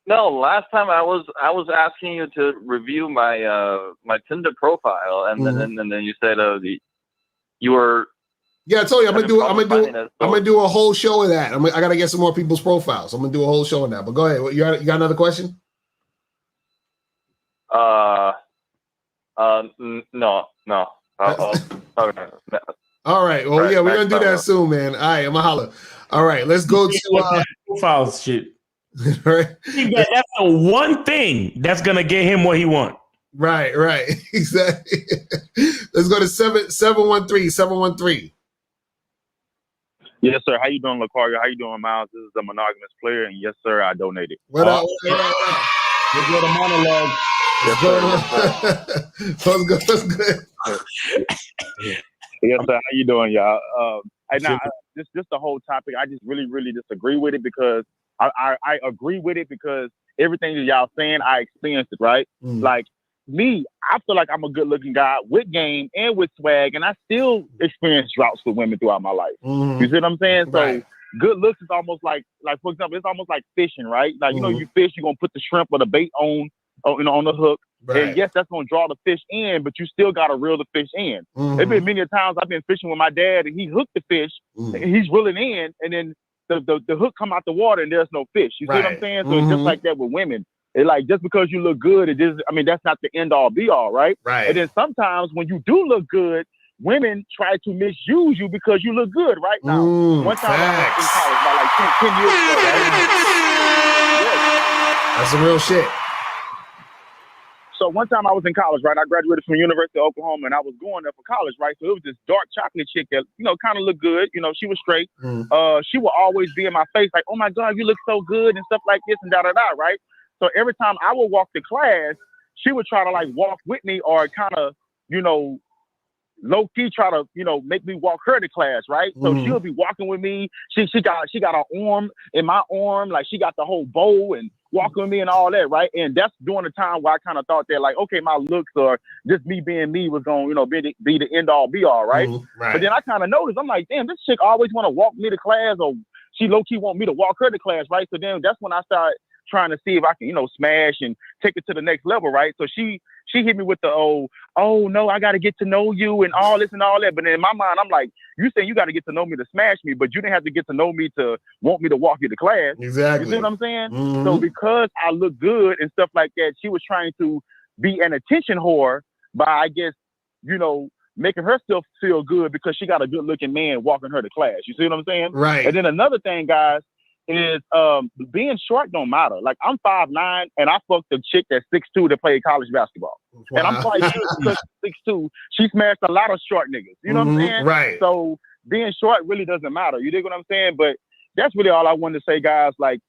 No, last time I was asking you to review my my Tinder profile, and then you said you were.
Yeah, I told you I'm gonna do a whole show of that. I gotta get some more people's profiles. I'm gonna do a whole show on that. But go ahead. You got another question?
No. Okay.
All right. Well, yeah, we're gonna do that soon, man. All right, I'm gonna holler. All right, let's go to
profile shit.
Right.
That's the one thing that's gonna get him what he wants.
Right. Exactly. Let's go to 713.
Yes, sir. How you doing, Locario? How you doing, Miles? This is a monogamous player, and yes, sir, I donated.
What up?
Let's go to monologue.
Yes, sir.
What's good?
Yes, sir. How you doing, y'all? Just the whole topic. I just really disagree with it because I agree with it because everything that y'all saying, I experienced it, right? Like me, I feel like I'm a good-looking guy with game and with swag, and I still experience droughts with women throughout my life. You see what I'm saying?
Right.
So good looks is almost like for example, it's almost like fishing, right? Like you know, you fish, you're gonna put the shrimp or the bait on the hook.
Right.
And yes, that's gonna draw the fish in, but you still gotta reel the fish in. There's been many times I've been fishing with my dad, and he hooked the fish, and he's reeling in, and then the hook come out the water, and there's no fish. You see what I'm saying? So it's just like that with women. It's like just because you look good, that's not the end all be all, right?
Right.
And then sometimes when you do look good, women try to misuse you because you look good right now. One time I was in college, about like 10 years ago, right?
That's some real shit.
So one time I was in college, right? I graduated from the University of Oklahoma, and I was going there for college, right? So it was this dark chocolate chick that, you know, kind of looked good. You know, she was straight. She would always be in my face like, oh my God, you look so good and stuff like this and da-da-da, right? So every time I would walk to class, she would try to like walk with me or kind of, you know, low key try to, you know, make me walk her to class, right? So she'll be walking with me. She got her arm in my arm, like she got the whole bow and walking with me and all that, right? And that's during the time where I kind of thought that, like, okay, my looks or just me being me was going, you know, be the end all be all, right? But then I kind of noticed, I'm like, damn, this chick always want to walk me to class, or she low key want me to walk her to class, right? So then that's when I started trying to see if I can, you know, smash and take it to the next level, right? So she hit me with the oh no, I got to get to know you and all this and all that. But in my mind, I'm like, you saying you got to get to know me to smash me, but you didn't have to get to know me to want me to walk you to class.
Exactly.
You see what I'm saying? So because I look good and stuff like that, she was trying to be an attention whore by, I guess, you know, making herself feel good because she got a good looking man walking her to class. You see what I'm saying?
Right.
And then another thing, guys, is being short don't matter. Like I'm 5'9" and I fucked a chick that's 6'2" that played college basketball. Wow. And I'm quite sure because 6'2", she smashed a lot of short niggas. You know what I'm saying?
Right.
So being short really doesn't matter. You dig what I'm saying? But that's really all I wanted to say, guys. Like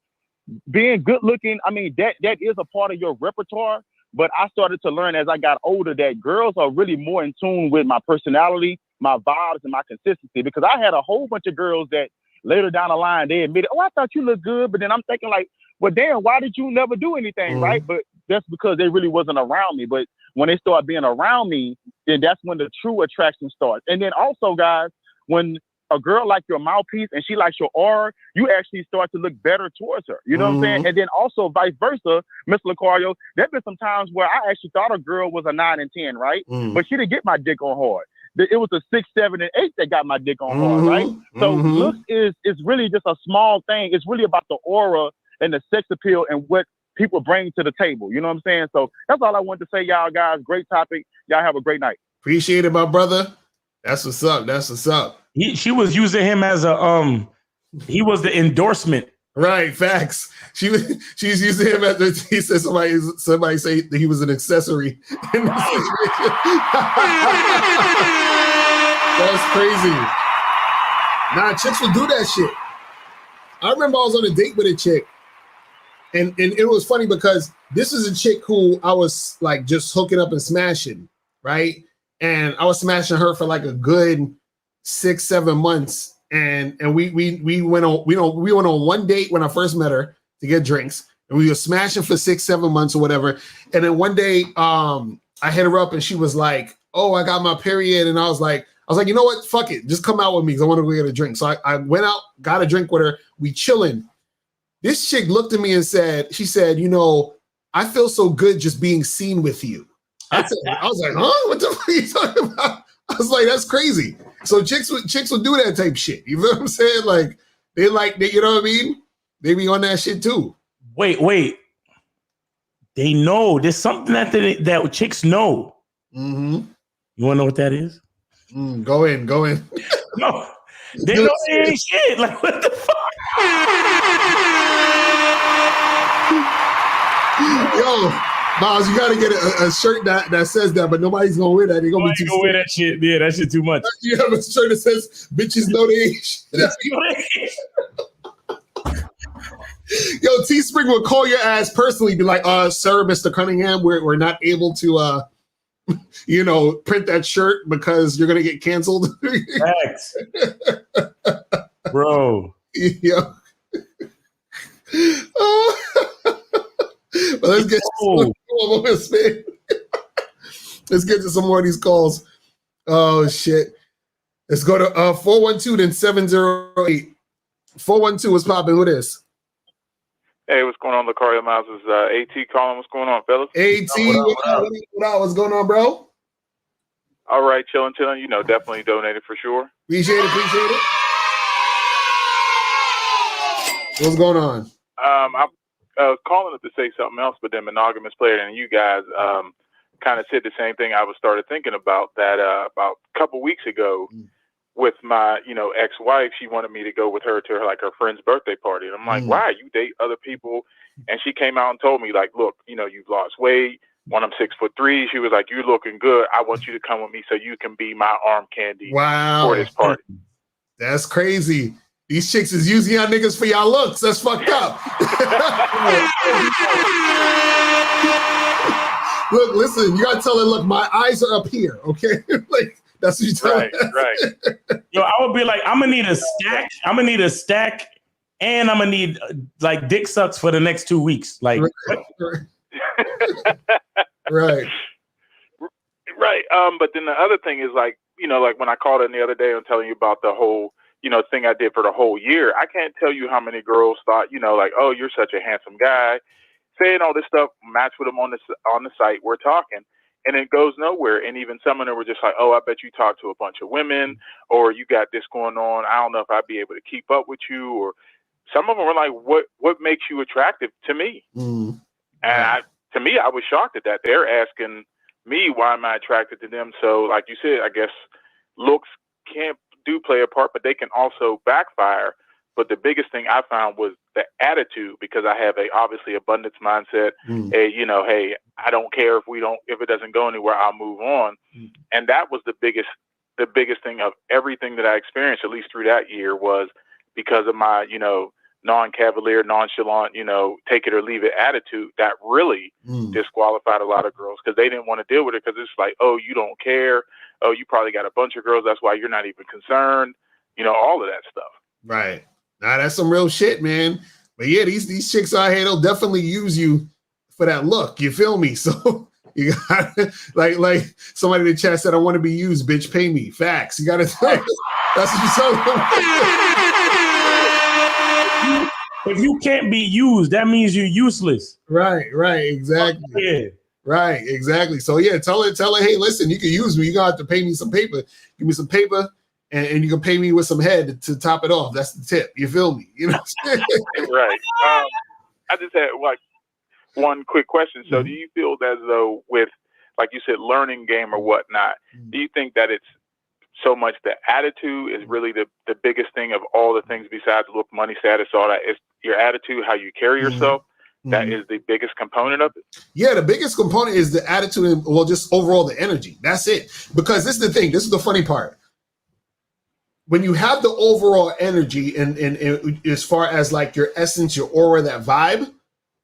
being good looking, I mean, that is a part of your repertoire. But I started to learn as I got older that girls are really more in tune with my personality, my vibes, and my consistency. Because I had a whole bunch of girls that later down the line, they admitted, oh, I thought you looked good. But then I'm thinking like, well, damn, why did you never do anything, right? But that's because they really wasn't around me. But when they start being around me, then that's when the true attraction starts. And then also, guys, when a girl like your mouthpiece and she likes your aura, you actually start to look better towards her. You know what I'm saying? And then also vice versa, Mr. Locario, there's been some times where I actually thought a girl was a 9 and 10, right? But she didn't get my dick on hard. It was a 6, 7, and 8 that got my dick on hard, right? So looks is really just a small thing. It's really about the aura and the sex appeal and what people bring to the table. You know what I'm saying? So that's all I wanted to say, y'all guys. Great topic. Y'all have a great night.
Appreciate it, my brother. That's what's up. That's what's up.
She was using him as a he was the endorsement.
Right, facts. She's using him as the, he said somebody say that he was an accessory in this situation. That's crazy. Nah, chicks will do that shit. I remember I was on a date with a chick, and it was funny because this is a chick who I was like just hooking up and smashing, right? And I was smashing her for like a good 6-7 months. And we went on one date when I first met her to get drinks, and we were smashing for 6-7 months or whatever. And then one day, I hit her up, and she was like, "Oh, I got my period," and I was like, you know what? Fuck it, just come out with me because I want to go get a drink. So I went out, got a drink with her. We chilling. This chick looked at me and she said, "You know, I feel so good just being seen with you." I was like, "Huh? What the fuck are you talking about?" I was like, "That's crazy." So chicks will do that type shit. You know what I'm saying? Like they, you know what I mean? They be on that shit too.
Wait. They know there's something that chicks know. You want to know what that is?
Go in.
No, they know they ain't shit. Like what the fuck?
Yo, Miles, you gotta get a shirt that says that, but nobody's gonna wear that. They're gonna be too
wear that shit. Yeah, that shit too much.
You have a shirt that says "Bitches know they ain't shit." Yo, Teespring will call your ass personally, be like, "Sir, Mr. Cunningham, we're not able to, print that shirt because you're gonna get canceled."
Facts. Bro.
Yeah. But let's get let's get to some more of these calls. Oh shit. Let's go to 412 then 708. 412 is popping. Who this?
Hey, what's going on, Locario Miles? Is AT calling? What's going on, fellas?
AT, what up? What's going on, bro?
All right, chilling. You know, definitely donated for sure.
Appreciate it. What's going on?
I was calling up to say something else, but then monogamous player and you guys, kind of said the same thing I was started thinking about that about a couple weeks ago with my, ex-wife. She wanted me to go with her to her friend's birthday party. And I'm like, why? You date other people? And she came out and told me, like, look, you've lost weight. When I'm 6'3", she was like, you're looking good. I want you to come with me so you can be my arm candy for this party.
That's crazy. These chicks is using y'all niggas for y'all looks. That's fucked up. Look, listen, you gotta tell her, look, my eyes are up here, okay? Like, that's what you tell her.
Right.
Yo, I would be like, I'm gonna need a stack, and I'm gonna need dick sucks for the next 2 weeks. Like,
right.
Right. But then the other thing is like when I called in the other day and telling you about the whole, thing I did for the whole year, I can't tell you how many girls thought, oh, you're such a handsome guy, saying all this stuff, match with them on the site, we're talking, and it goes nowhere. And even some of them were just like, oh, I bet you talk to a bunch of women, or you got this going on. I don't know if I'd be able to keep up with you. Or some of them were like, what makes you attractive to me? And to me, I was shocked at that. They're asking me, why am I attracted to them? So like you said, I guess looks do play a part, but they can also backfire. But the biggest thing I found was the attitude, because I have obviously abundance mindset. Hey, I don't care if it doesn't go anywhere, I'll move on. And that was the biggest thing of everything that I experienced, at least through that year, was because of my, non-cavalier, nonchalant, take it or leave it attitude that really disqualified a lot of girls, because they didn't want to deal with it, because it's like, oh, you don't care. Oh, you probably got a bunch of girls. That's why you're not even concerned. All of that stuff.
Right. Nah, that's some real shit, man. But yeah, these chicks out here, they'll definitely use you for that look. You feel me? So you got like somebody in the chat said, I want to be used, bitch, pay me. Facts. You got to that's what you tell them.
If you can't be used, that means you're useless.
Right, exactly.
Yeah.
Right, exactly. So yeah, tell her, hey, listen, you can use me. You're gonna have to pay me some paper. Give me some paper, and you can pay me with some head to top it off. That's the tip. You feel me?
Right. I just had one quick question. So do you feel as though with, like you said, learning game or whatnot, do you think that it's so much the attitude is really the biggest thing of all the things besides look, money, status, all that? It's your attitude, how you carry yourself. That is the biggest component of it? Yeah, the biggest component is the attitude and, well, just overall the energy. That's it. Because this is the thing. This is the funny part. When you have the overall energy and as far as like your essence, your aura, that vibe,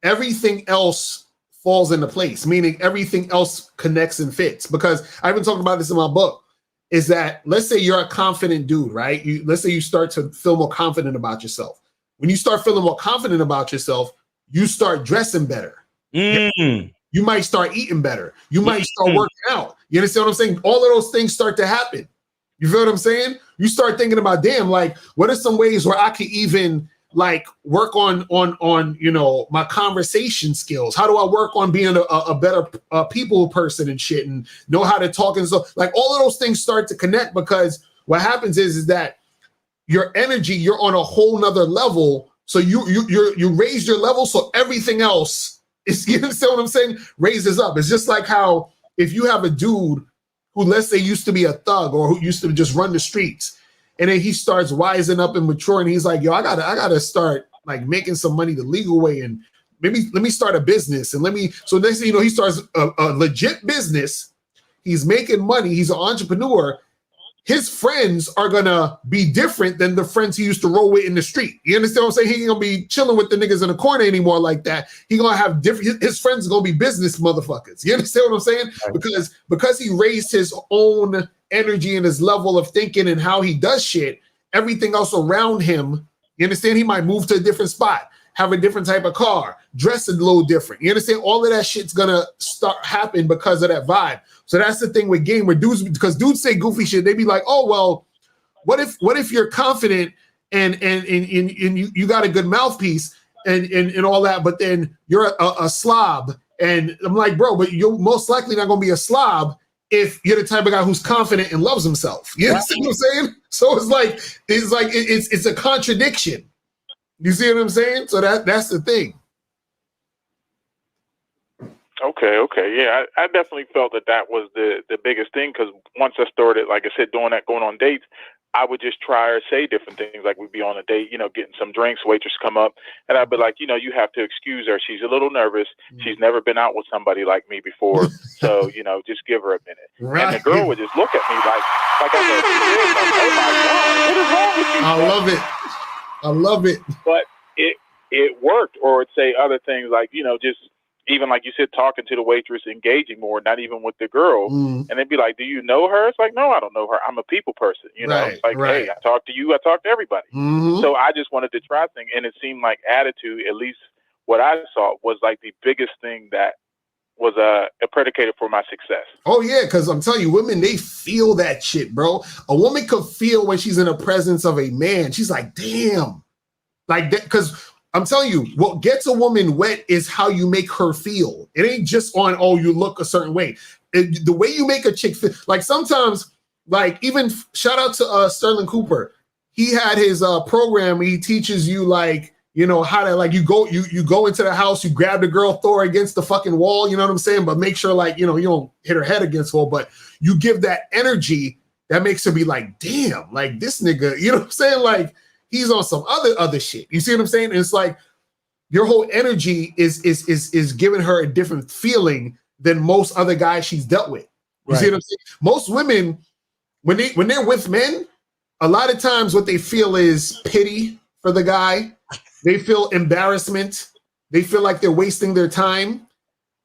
everything else falls into place, meaning everything else connects and fits. Because I've been talking about this in my book, is that let's say you're a confident dude, right? Let's say you start to feel more confident about yourself. When you start feeling more confident about yourself, you start dressing better. You might start eating better. You might start working out. You understand what I'm saying? All of those things start to happen. You feel what I'm saying? You start thinking about, damn, like, what are some ways where I could even like work on my conversation skills? How do I work on being a better people person and shit, and know how to talk and stuff? Like, all of those things start to connect, because what happens is that your energy, you're on a whole nother level. So you raise your level, so everything else is, you understand what I'm saying, raises up. It's just like how if you have a dude who, let's say, used to be a thug or who used to just run the streets, and then he starts wising up and maturing. He's like, yo, I gotta start like making some money the legal way, and maybe let me start a business, and so next thing you know, he starts a legit business. He's making money. He's an entrepreneur. His friends are gonna be different than the friends he used to roll with in the street. You understand what I'm saying? He ain't gonna be chilling with the niggas in the corner anymore like that. He gonna have different. His friends are gonna be business motherfuckers. You understand what I'm saying? Right. Because he raised his own energy and his level of thinking and how he does shit. Everything else around him, you understand? He might move to a different spot, have a different type of car, dress a little different. You understand? All of that shit's gonna start happening because of that vibe. So that's the thing with game, where because dudes say goofy shit, they be like, oh, well, what if you're confident and you got a good mouthpiece and all that, but then you're a slob. And I'm like, bro, but you're most likely not gonna be a slob if you're the type of guy who's confident and loves himself. You understand what I'm saying? So it's a contradiction. You see what I'm saying? So that's the thing. Okay. Yeah, I definitely felt that was the biggest thing, because once I started, like I said, doing that, going on dates, I would just try or say different things. Like we'd be on a date, getting some drinks, waitress come up, and I'd be like, you have to excuse her. She's a little nervous. She's never been out with somebody like me before. So, just give her a minute.
Right.
And the girl would just look at me like I had 2 heads, like, oh my God, what is wrong with you?
I love it.
But it worked. Or it'd say other things like, just even like you said, talking to the waitress, engaging more, not even with the girl. And they'd be like, do you know her? It's like, no, I don't know her. I'm a people person. It's like, hey, I talk to you, I talk to everybody. So I just wanted to try things. And it seemed like attitude, at least what I saw, was like the biggest thing that was a predicator for my success.
Oh yeah, because I'm telling you, women, they feel that shit, bro. A woman could feel when she's in the presence of a man. She's like, damn. Like that, because I'm telling you, what gets a woman wet is how you make her feel. It ain't just on, oh, you look a certain way. The way you make a chick feel, like sometimes, like even shout out to Sterling Cooper. He had his program where he teaches you like, how to like you go into the house, you grab the girl, throw her against the fucking wall, you know what I'm saying? But make sure like, you don't hit her head against the wall, but you give that energy that makes her be like, damn, like this nigga, you know what I'm saying? Like, he's on some other shit. You see what I'm saying? And it's like your whole energy is giving her a different feeling than most other guys she's dealt with. You see what I'm saying? Most women, when they're with men, a lot of times what they feel is pity for the guy. They feel embarrassment. They feel like they're wasting their time.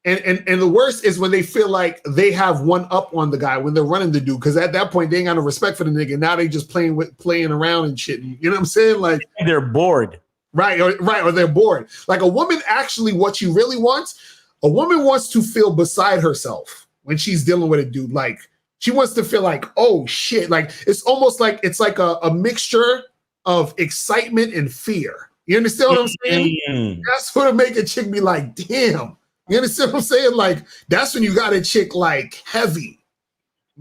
And the worst is when they feel like they have one up on the guy when they're running the dude, because at that point they ain't got no respect for the nigga. Now they just playing around and shit. You know what I'm saying? Like
they're bored,
or they're bored. Like a woman, actually, what she really wants, a woman wants to feel beside herself when she's dealing with a dude. Like she wants to feel like, oh shit, like it's almost like it's like a mixture of excitement and fear. You understand what I'm saying? That's what make a chick be like, damn. You understand what I'm saying? Like, that's when you got a chick like heavy.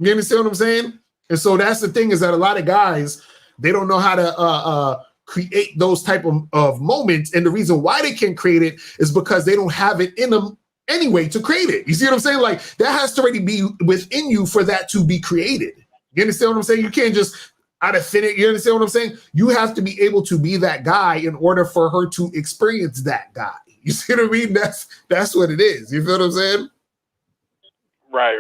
You understand what I'm saying? And so that's the thing, is that a lot of guys, they don't know how to create those type of moments. And the reason why they can't create it is because they don't have it in them anyway to create it. You see what I'm saying? Like, that has to already be within you for that to be created. You understand what I'm saying? You can't just out of thin it. You understand what I'm saying? You have to be able to be that guy in order for her to experience that guy. You see what I mean? That's what it is. You feel what I'm saying?
Right.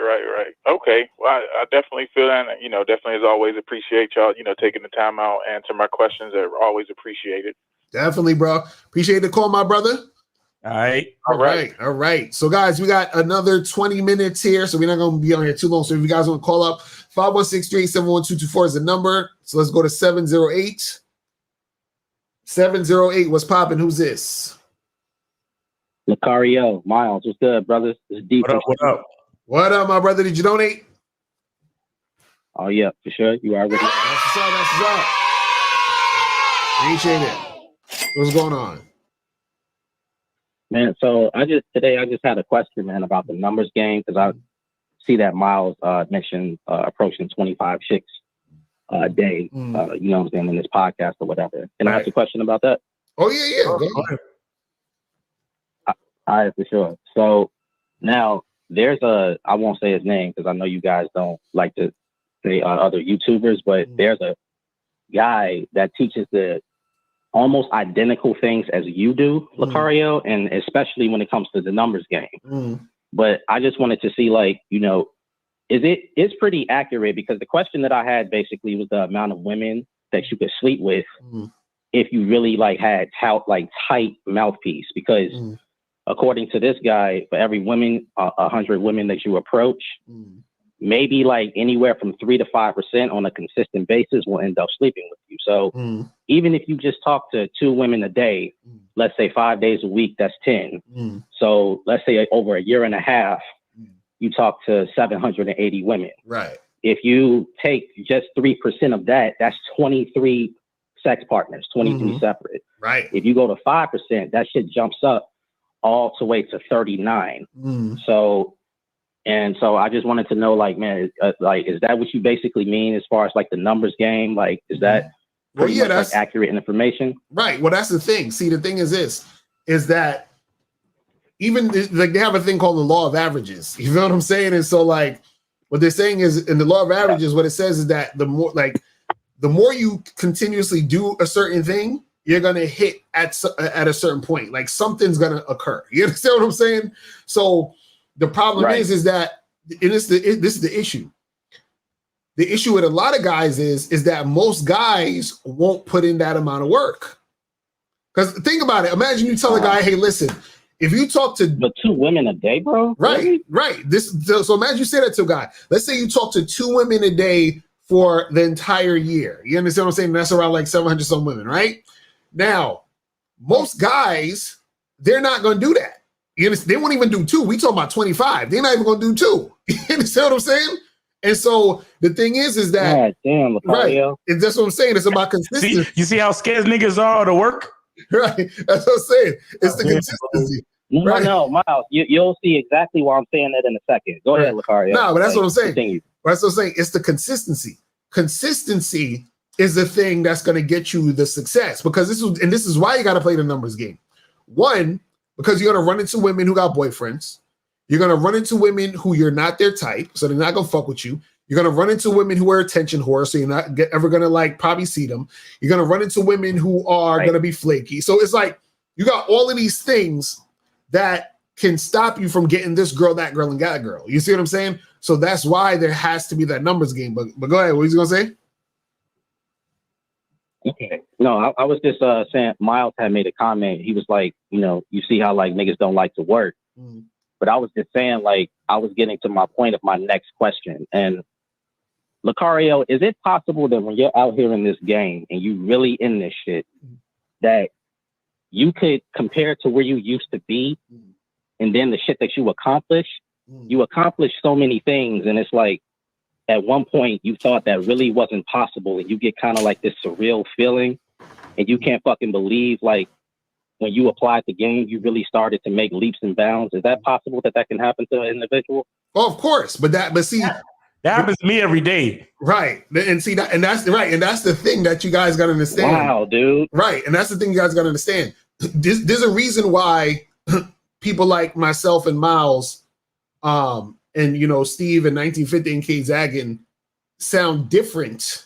Okay. Well, I definitely feel that. Definitely as always appreciate y'all, taking the time out, answer my questions. Are always appreciated.
Definitely, bro. Appreciate the call, my brother.
All
right. So guys, we got another 20 minutes here, so we're not going to be on here too long. So if you guys want to call up, 516-387-1224 is the number. So let's go to 708. 708, what's popping? Who's this?
Locario, Miles, what's good, brothers? It's deep.
What up, my brother? Did you donate?
Oh yeah, for sure. You already.
That's what's up. Appreciate it. What's going on,
man? So I just had a question, man, about the numbers game, because I see that Miles mentioned approaching 25 chicks a day. You know what I'm saying, in this podcast or whatever. Can I ask a question about that?
Oh yeah. Go ahead.
All right, for sure. So now there's I won't say his name because I know you guys don't like to say other YouTubers, but there's a guy that teaches the almost identical things as you do, Locario, and especially when it comes to the numbers game. But I just wanted to see, like, it's pretty accurate, because the question that I had basically was the amount of women that you could sleep with if you really had tight mouthpiece, because according to this guy, for every 100 women that you approach, maybe anywhere from 3 to 5% on a consistent basis will end up sleeping with you. So even if you just talk to 2 women a day, let's say 5 days a week, that's 10. So let's say over a year and a half, you talk to 780 women.
Right.
If you take just 3% of that, that's 23 sex partners, 23 separate.
Right.
If you go to 5%, that shit jumps up all the way to 39. So I just wanted to know, man, is that what you basically mean as far as the numbers game? Is that pretty much
that's
accurate information?
Right. Well, that's the thing. See, the thing is this, is that even like they have a thing called the law of averages. You know what I'm saying? And so like what they're saying is in the law of averages, what it says is that the more you continuously do a certain thing, you're gonna hit at a certain point. Like something's gonna occur. You understand what I'm saying? So the problem is that this is the issue. The issue with a lot of guys is that most guys won't put in that amount of work. Because think about it. Imagine you tell a guy, "Hey, listen, if you talk to
2 women a day, bro,
right. So imagine you say that to a guy. Let's say you talk to 2 women a day for the entire year. You understand what I'm saying? That's around like 700 some women, right? Now, most guys, they're not going to do that. They won't even do 2. We talking about 25. They're not even going to do 2. You understand what I'm saying? And so the thing is that right. And that's what I'm saying. It's about consistency.
You see how scared niggas are to work?
Right. That's what I'm saying. It's the consistency.
No, Miles, you'll see exactly why I'm saying that in a second. Go ahead, Locario.
No, but that's what I'm saying.
Continue.
That's what I'm saying. It's the consistency. Consistency is the thing that's going to get you the success, because this is why you got to play the numbers game. One, because you're going to run into women who got boyfriends. You're going to run into women who you're not their type, so they're not going to fuck with you. You're going to run into women who are attention whores, so you're not ever going to like probably see them. You're going to run into women who are going to be flaky. So it's like you got all of these things that can stop you from getting this girl, that girl, and that girl. You see what I'm saying? So that's why there has to be that numbers game. But go ahead. What was you going to say?
Okay. No, I was just saying Miles had made a comment. He was like, you see how like niggas don't like to work.
Mm.
But I was just saying, like, I was getting to my point of my next question. And Locario, is it possible that when you're out here in this game and you really in this shit, that you could compare to where you used to be and then the shit that you accomplish so many things. And it's like, at one point you thought that really wasn't possible, and you get kind of like this surreal feeling and you can't fucking believe, like, when you applied the game, you really started to make leaps and bounds. Is that possible that can happen to an individual?
Oh, of course. But see,
that happens to me every day.
Right. And see that, and that's right. And that's the thing that you guys got to understand.
Wow, dude.
Right. And that's the thing you guys got to understand. There's a reason why people like myself and Miles, and Steve and 1950 and K Zaggin sound different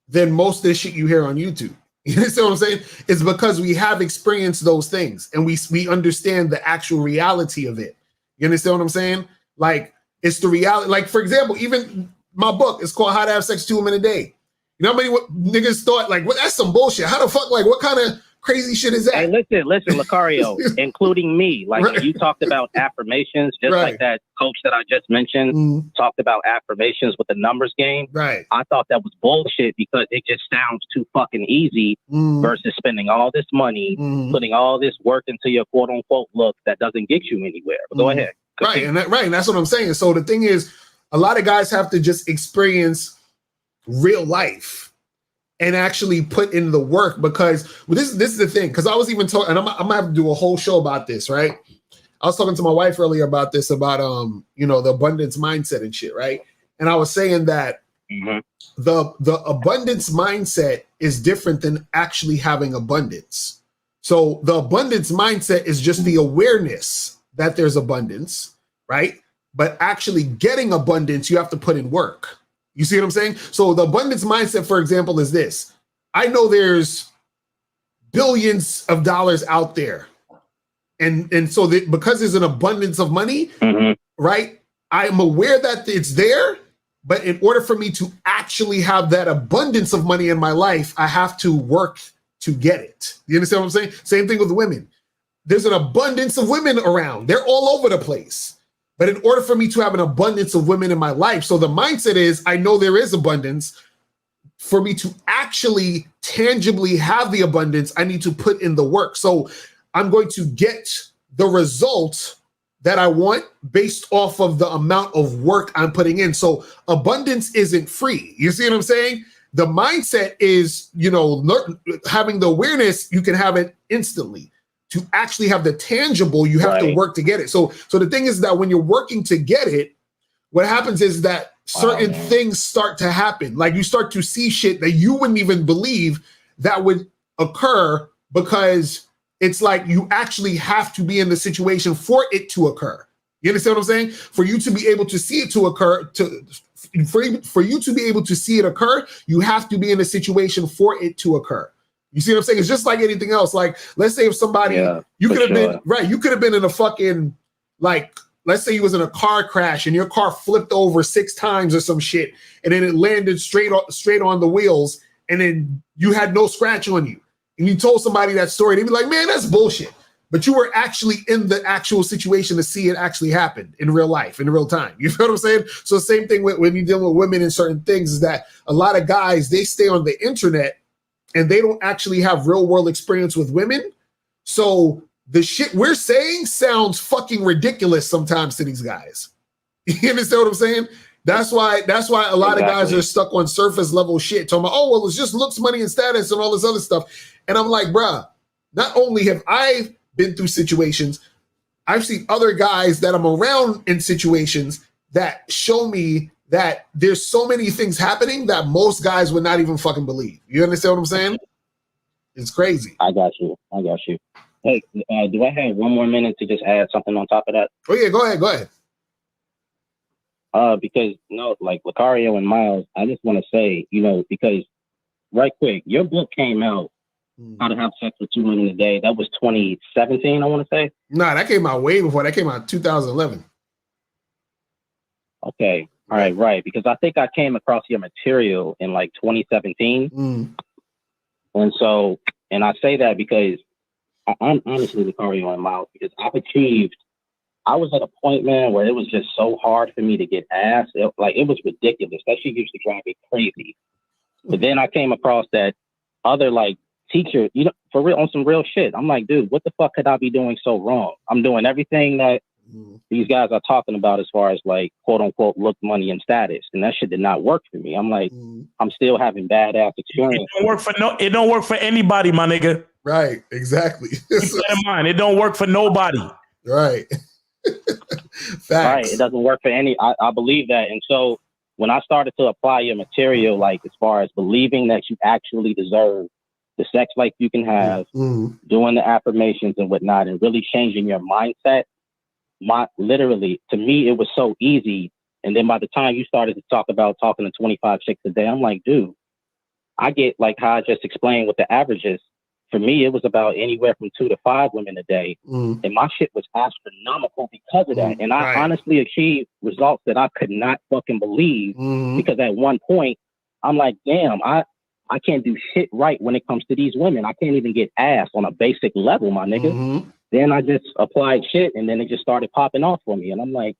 than most of the shit you hear on YouTube. You understand what I'm saying? It's because we have experienced those things and we understand the actual reality of it. You understand what I'm saying? Like, it's the reality. Like, for example, even my book is called How to Have Sex 2 Women a Day. You know how many niggas thought, like, well, that's some bullshit. How the fuck, like, what kind of crazy shit is that?
Hey, listen, Locario, including me. Like, you talked about affirmations, just like that coach that I just mentioned talked about affirmations with the numbers game.
Right.
I thought that was bullshit because it just sounds too fucking easy versus spending all this money, putting all this work into your quote unquote look that doesn't get you anywhere. But go ahead.
Right. And that's what I'm saying. So the thing is, a lot of guys have to just experience real life and actually put in the work, because this is the thing. Because I was even talking, and I'm gonna have to do a whole show about this, right? I was talking to my wife earlier about this, about the abundance mindset and shit, right? And I was saying that the abundance mindset is different than actually having abundance. So the abundance mindset is just the awareness that there's abundance, right? But actually getting abundance, you have to put in work. You see what I'm saying? So the abundance mindset, for example, is this. I know there's billions of dollars out there. And so because there's an abundance of money, right? I'm aware that it's there, but in order for me to actually have that abundance of money in my life, I have to work to get it. You understand what I'm saying? Same thing with women. There's an abundance of women around. They're all over the place. But in order for me to have an abundance of women in my life, so the mindset is, I know there is abundance. For me to actually tangibly have the abundance, I need to put in the work. So I'm going to get the result that I want based off of the amount of work I'm putting in. So abundance isn't free. You see what I'm saying? The mindset is, having the awareness, you can have it instantly. To actually have the tangible, you have to work to get it. So the thing is that when you're working to get it, what happens is that certain things start to happen. Like, you start to see shit that you wouldn't even believe that would occur, because it's like you actually have to be in the situation for it to occur. You understand what I'm saying? For you to be able to see it to occur, for you to be able to see it occur, you have to be in a situation for it to occur. You see what I'm saying? It's just like anything else. Like, let's say if somebody, you could have been, right, you could have been in a fucking, like, let's say you was in a car crash and your car flipped over 6 times or some shit, and then it landed straight on the wheels, and then you had no scratch on you. And you told somebody that story, they'd be like, man, that's bullshit. But you were actually in the actual situation to see it actually happen in real life, in real time. You feel what I'm saying? So same thing when you're dealing with women in certain things is that a lot of guys, they stay on the internet and they don't actually have real world experience with women. So the shit we're saying sounds fucking ridiculous sometimes to these guys. You understand what I'm saying? That's why a lot of guys are stuck on surface level shit, talking about, oh, well, it's just looks, money, and status and all this other stuff. And I'm like, bruh, not only have I been through situations, I've seen other guys that I'm around in situations that show me that there's so many things happening that most guys would not even fucking believe. You understand what I'm saying? It's crazy.
I got you. Hey, do I have 1 more minute to just add something on top of that?
Oh yeah, go ahead.
Because like Locario and Miles, I just want to say, because right quick, your book came out, How to Have Sex with 2 Women a Day. That was 2017, I want to say.
Nah, that came out way before. That came out 2011.
Okay. All right. Because I think I came across your material in like 2017. And so, and I say that because I'm honestly Locario and Miles, because I was at a point, man, where it was just so hard for me to get ass. It was ridiculous. That shit used to drive me crazy. But then I came across that other like teacher, for real, on some real shit. I'm like, dude, what the fuck could I be doing so wrong? I'm doing everything that these guys are talking about as far as like quote unquote look, money, and status, and that shit did not work for me. I'm like, I'm still having badass experience.
It don't work for anybody, my nigga.
Right, exactly.
Keep that in mind. It don't work for nobody.
Right. Facts.
Right. It doesn't work for any. I believe that. And so when I started to apply your material, like as far as believing that you actually deserve the sex life you can have, doing the affirmations and whatnot, and really changing your mindset, literally, to me, it was so easy. And then by the time you started to talk about talking to 25 chicks a day, I'm like, dude, I get like how I just explained what the average is. For me, it was about anywhere from 2 to 5 women a day. And my shit was astronomical because of that. And I honestly achieved results that I could not fucking believe, because at one point, I'm like, damn, I can't do shit right when it comes to these women. I can't even get ass on a basic level, my nigga. Then I just applied shit, and then it just started popping off for me. And I'm like,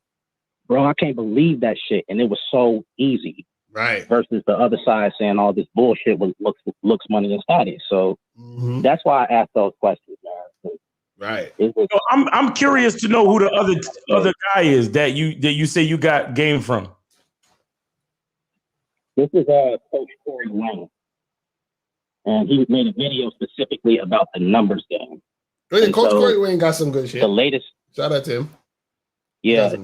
bro, I can't believe that shit. And it was so easy.
Right.
Versus the other side saying all this bullshit with looks, money, and status. So that's why I asked those questions, man.
Right.
I'm curious to know who the other guy is that you say you got game from.
This is Coach Corey Wayne, and he made a video specifically about the numbers game.
Yeah, Coach Corey Wayne got some good shit.
The latest.
Shout out to him.
Yeah.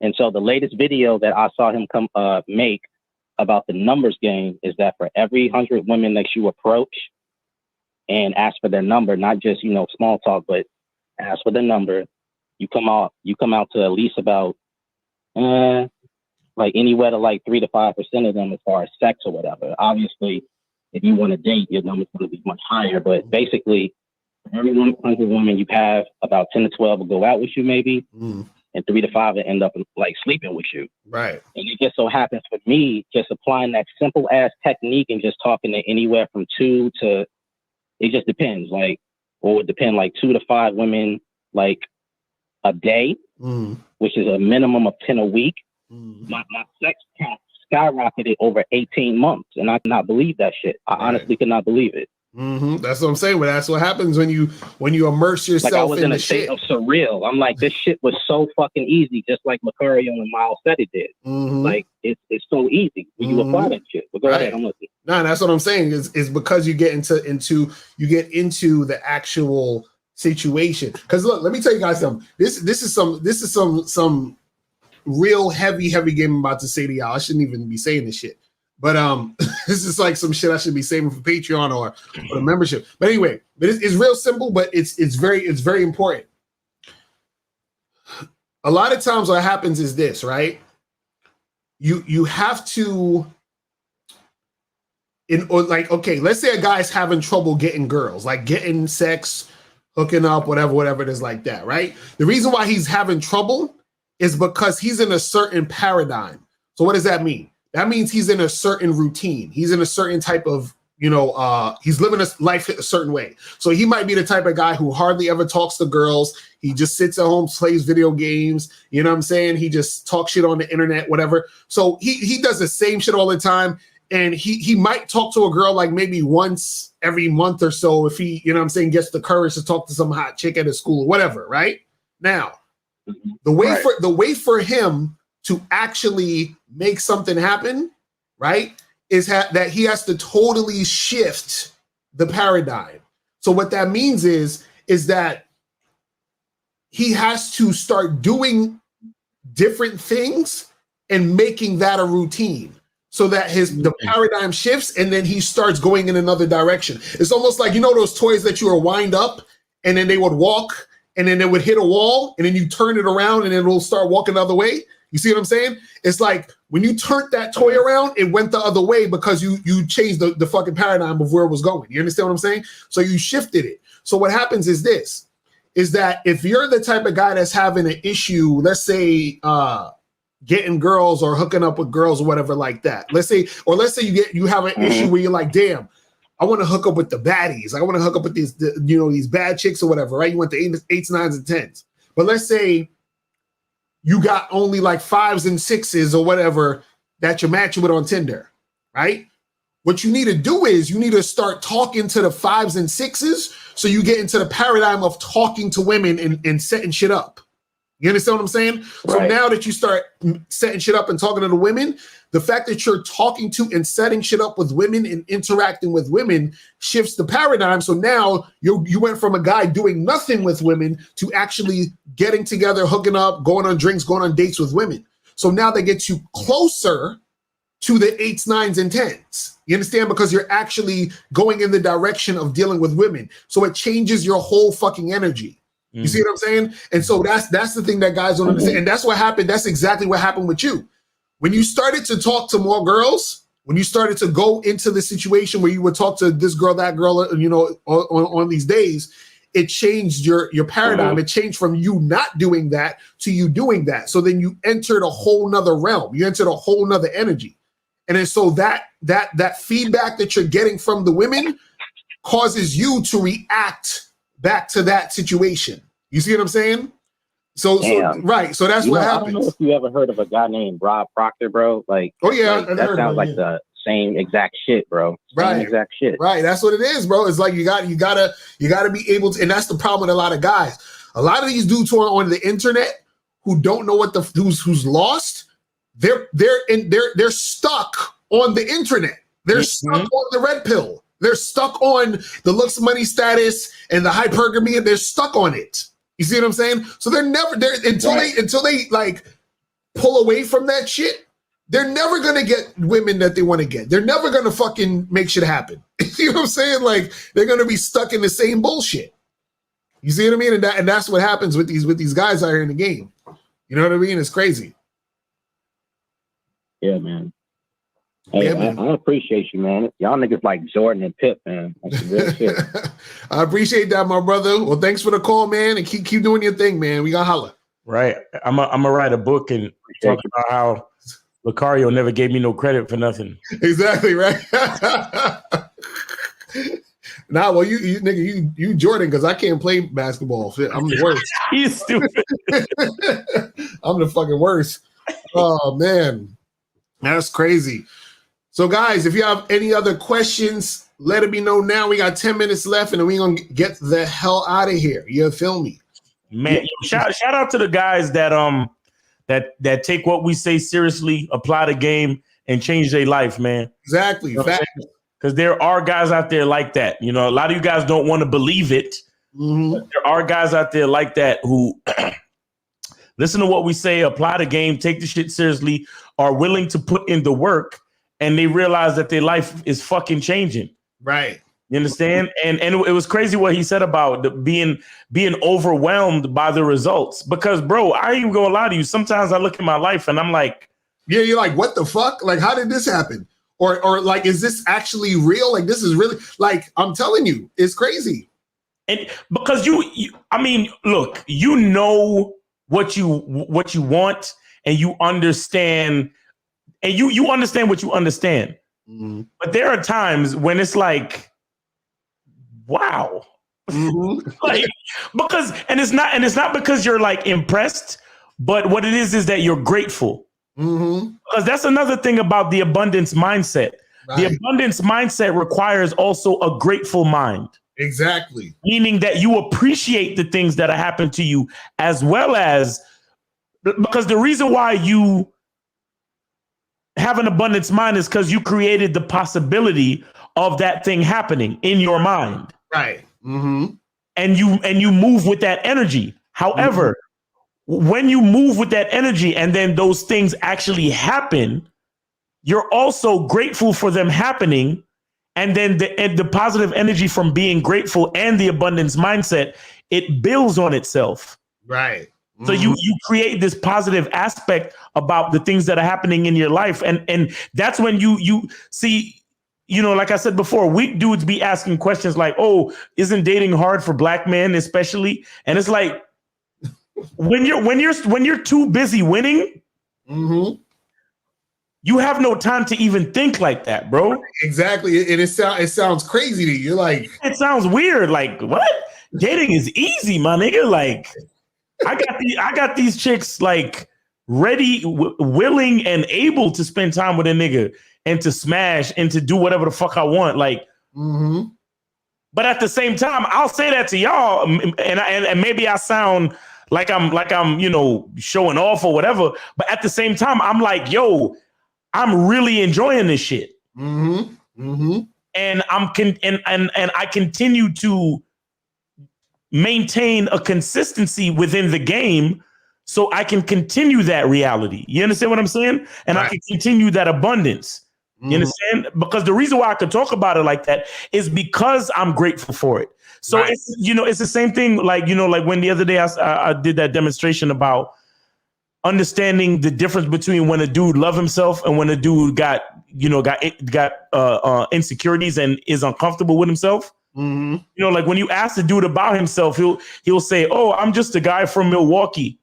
And so the latest video that I saw him make about the numbers game is that for every 100 women that you approach and ask for their number, not just, small talk, but ask for the number, you come out to at least about like anywhere to like 3 to 5% of them as far as sex or whatever. Obviously, if you want to date, your number's going to be much higher. But basically, for every 100 women you have, about 10 to 12 will go out with you maybe. And 3 to 5 will end up like sleeping with you.
Right.
And it just so happens for me, just applying that simple ass technique and just talking to anywhere from 2 to, it just depends. Like, or it would depend like 2 to 5 women like a day, which is a minimum of 10 a week. My sex count skyrocketed over 18 months, and I cannot believe that shit. I honestly could not believe it.
That's what I'm saying. But that's what happens when you immerse yourself
like I was in a
state
shit of surreal. I'm like, this shit was so fucking easy, just like Locario and Miles said it did. Like it's so easy when you apply that shit. But go ahead, I'm listening. No,
that's what I'm saying. Is because you get into the actual situation. Because look, let me tell you guys something. This is some real heavy game I'm about to say to y'all. I shouldn't even be saying this shit. But this is like some shit I should be saving for Patreon or the membership. But anyway, but it's real simple, but it's very important. A lot of times what happens is this, right? You have to okay, let's say a guy's having trouble getting girls, like getting sex, hooking up, whatever it is like that, right? The reason why he's having trouble is because he's in a certain paradigm. So what does that mean? That means he's in a certain routine. He's in a certain type of, he's living his life a certain way. So he might be the type of guy who hardly ever talks to girls. He just sits at home, plays video games. You know what I'm saying? He just talks shit on the internet, whatever. So he does the same shit all the time. And he might talk to a girl like maybe once every month or so if he, you know what I'm saying, gets the courage to talk to some hot chick at his school or whatever, right? Now, the way for him to actually make something happen, right, is that he has to totally shift the paradigm. So what that means is that he has to start doing different things and making that a routine so that the paradigm shifts and then he starts going in another direction. It's almost like, those toys that you are wind up and then they would walk and then they would hit a wall and then you turn it around and it will start walking the other way. You see what I'm saying? It's like when you turned that toy around, it went the other way because you changed the fucking paradigm of where it was going. You understand what I'm saying? So you shifted it. So what happens is this, is that if you're the type of guy that's having an issue, let's say getting girls or hooking up with girls or whatever like that. Let's say you have an issue where you're like, damn, I want to hook up with the baddies. I want to hook up with these bad chicks or whatever, right? You want the 8s, 9s, and 10s. But let's say you got only like 5s and 6s or whatever that you're matching with on Tinder, right? What you need to do is you need to start talking to the 5s and 6s so you get into the paradigm of talking to women and setting shit up. You understand what I'm saying? Right. So now that you start setting shit up and talking to the women, the fact that you're talking to and setting shit up with women and interacting with women shifts the paradigm. So now you went from a guy doing nothing with women to actually getting together, hooking up, going on drinks, going on dates with women. So now that gets you closer to the 8s, 9s, and 10s. You understand? Because you're actually going in the direction of dealing with women. So it changes your whole fucking energy. You see what I'm saying? And so that's the thing that guys don't understand. And that's what happened. That's exactly what happened with you. When you started to talk to more girls, when you started to go into the situation where you would talk to this girl, that girl, on these days, it changed your paradigm. It changed from you not doing that to you doing that. So then you entered a whole nother realm. You entered a whole nother energy. And then so that feedback that you're getting from the women causes you to react back to that situation. You see what I'm saying? So right. So that's what happens.
I don't know if you ever heard of a guy named Rob Proctor, bro. Like,
oh yeah,
that sounds like the same exact shit, bro. Same exact shit.
Right. That's what it is, bro. It's like you gotta be able to, and that's the problem with a lot of guys. A lot of these dudes who are on the internet who don't know what who's lost, they're stuck on the internet. They're stuck on the red pill. They're stuck on the looks, money, status, and the hypergamy. They're stuck on it. You see what I'm saying? So they're never there until they like pull away from that shit. They're never gonna get women that they want to get. They're never gonna fucking make shit happen. You know what I'm saying? Like they're gonna be stuck in the same bullshit. You see what I mean? And that's what happens with these guys out here in the game. You know what I mean? It's crazy.
Yeah, man. Hey, I appreciate you, man. Y'all niggas like Jordan and Pip, man. That's real shit.
I appreciate that, my brother. Well, thanks for the call, man, and keep doing your thing, man. We gonna holler.
Right. I'm gonna write a book and talk about how Locario never gave me no credit for nothing.
Exactly, right. Nah, well, you Jordan, because I can't play basketball. I'm the worst.
You stupid.
I'm the fucking worst. Oh man, that's crazy. So, guys, if you have any other questions, let me know now. We got 10 minutes left, and then we're going to get the hell out of here. You feel me?
Man, shout out to the guys that take what we say seriously, apply the game, and change their life, man.
Exactly.
Because there are guys out there like that. You know, a lot of you guys don't want to believe it. But there are guys out there like that who listen to what we say, apply the game, take the shit seriously, are willing to put in the work, and they realize that their life is fucking changing.
Right.
You understand? And it was crazy what he said about being overwhelmed by the results. Because, bro, I ain't even gonna lie to you. Sometimes I look at my life and I'm like,
yeah, you're like, what the fuck? Like, how did this happen? Or like, is this actually real? Like, this is really, like, I'm telling you, it's crazy.
And because you I mean, look, you know what you want, and you understand, and you understand what you understand.
Mm-hmm.
But there are times when it's like, wow.
Mm-hmm.
Like, because it's not because you're like impressed, but what it is that you're grateful.
Mm-hmm.
Because that's another thing about the abundance mindset.
Right.
The abundance mindset requires also a grateful mind.
Exactly.
Meaning that you appreciate the things that happen to you, as well as, because the reason why you have an abundance mind is because you created the possibility of that thing happening in your mind.
Right. Mm-hmm.
And you move with that energy. However, when you move with that energy and then those things actually happen, you're also grateful for them happening. And then the positive energy from being grateful and the abundance mindset, it builds on itself.
Right. Mm-hmm.
So you create this positive aspect about the things that are happening in your life. And that's when you see, you know, like I said before, weak dudes be asking questions like, oh, isn't dating hard for black men especially? And it's like, when you're too busy winning,
mm-hmm.
you have no time to even think like that, bro.
Exactly. And it sounds crazy to you. You're like,
it sounds weird. Like, what? Dating is easy, my nigga. Like, I got these chicks like ready, willing, and able to spend time with a nigga and to smash and to do whatever the fuck I want. Like,
mm-hmm.
But at the same time, I'll say that to y'all, and maybe I sound like I'm you know, showing off or whatever. But at the same time, I'm like, yo, I'm really enjoying this shit.
Mm-hmm. Mm-hmm.
And and I continue to maintain a consistency within the game so I can continue that reality. You understand what I'm saying? And right. I can continue that abundance. You understand? Because the reason why I could talk about it like that is because I'm grateful for it. So right. It's, you know, it's the same thing. Like, you know, like when the other day I did that demonstration about understanding the difference between when a dude love himself and when a dude got insecurities and is uncomfortable with himself.
Mm-hmm.
You know, like when you ask the dude about himself, he'll say, "Oh, I'm just a guy from Milwaukee."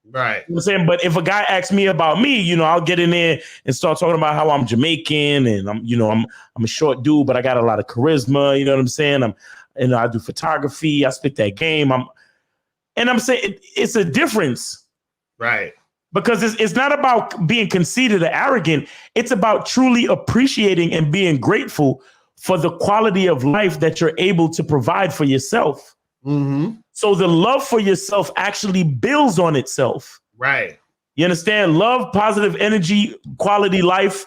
Right.
You know what I'm saying? But if a guy asks me about me, you know, I'll get in there and start talking about how I'm Jamaican and I'm a short dude, but I got a lot of charisma. You know what I'm saying? I do photography. I spit that game. I'm saying it's a difference.
Right.
Because it's not about being conceited or arrogant. It's about truly appreciating and being grateful for the quality of life that you're able to provide for yourself.
Mm-hmm.
So the love for yourself actually builds on itself.
Right.
You understand? Love, positive energy, quality life,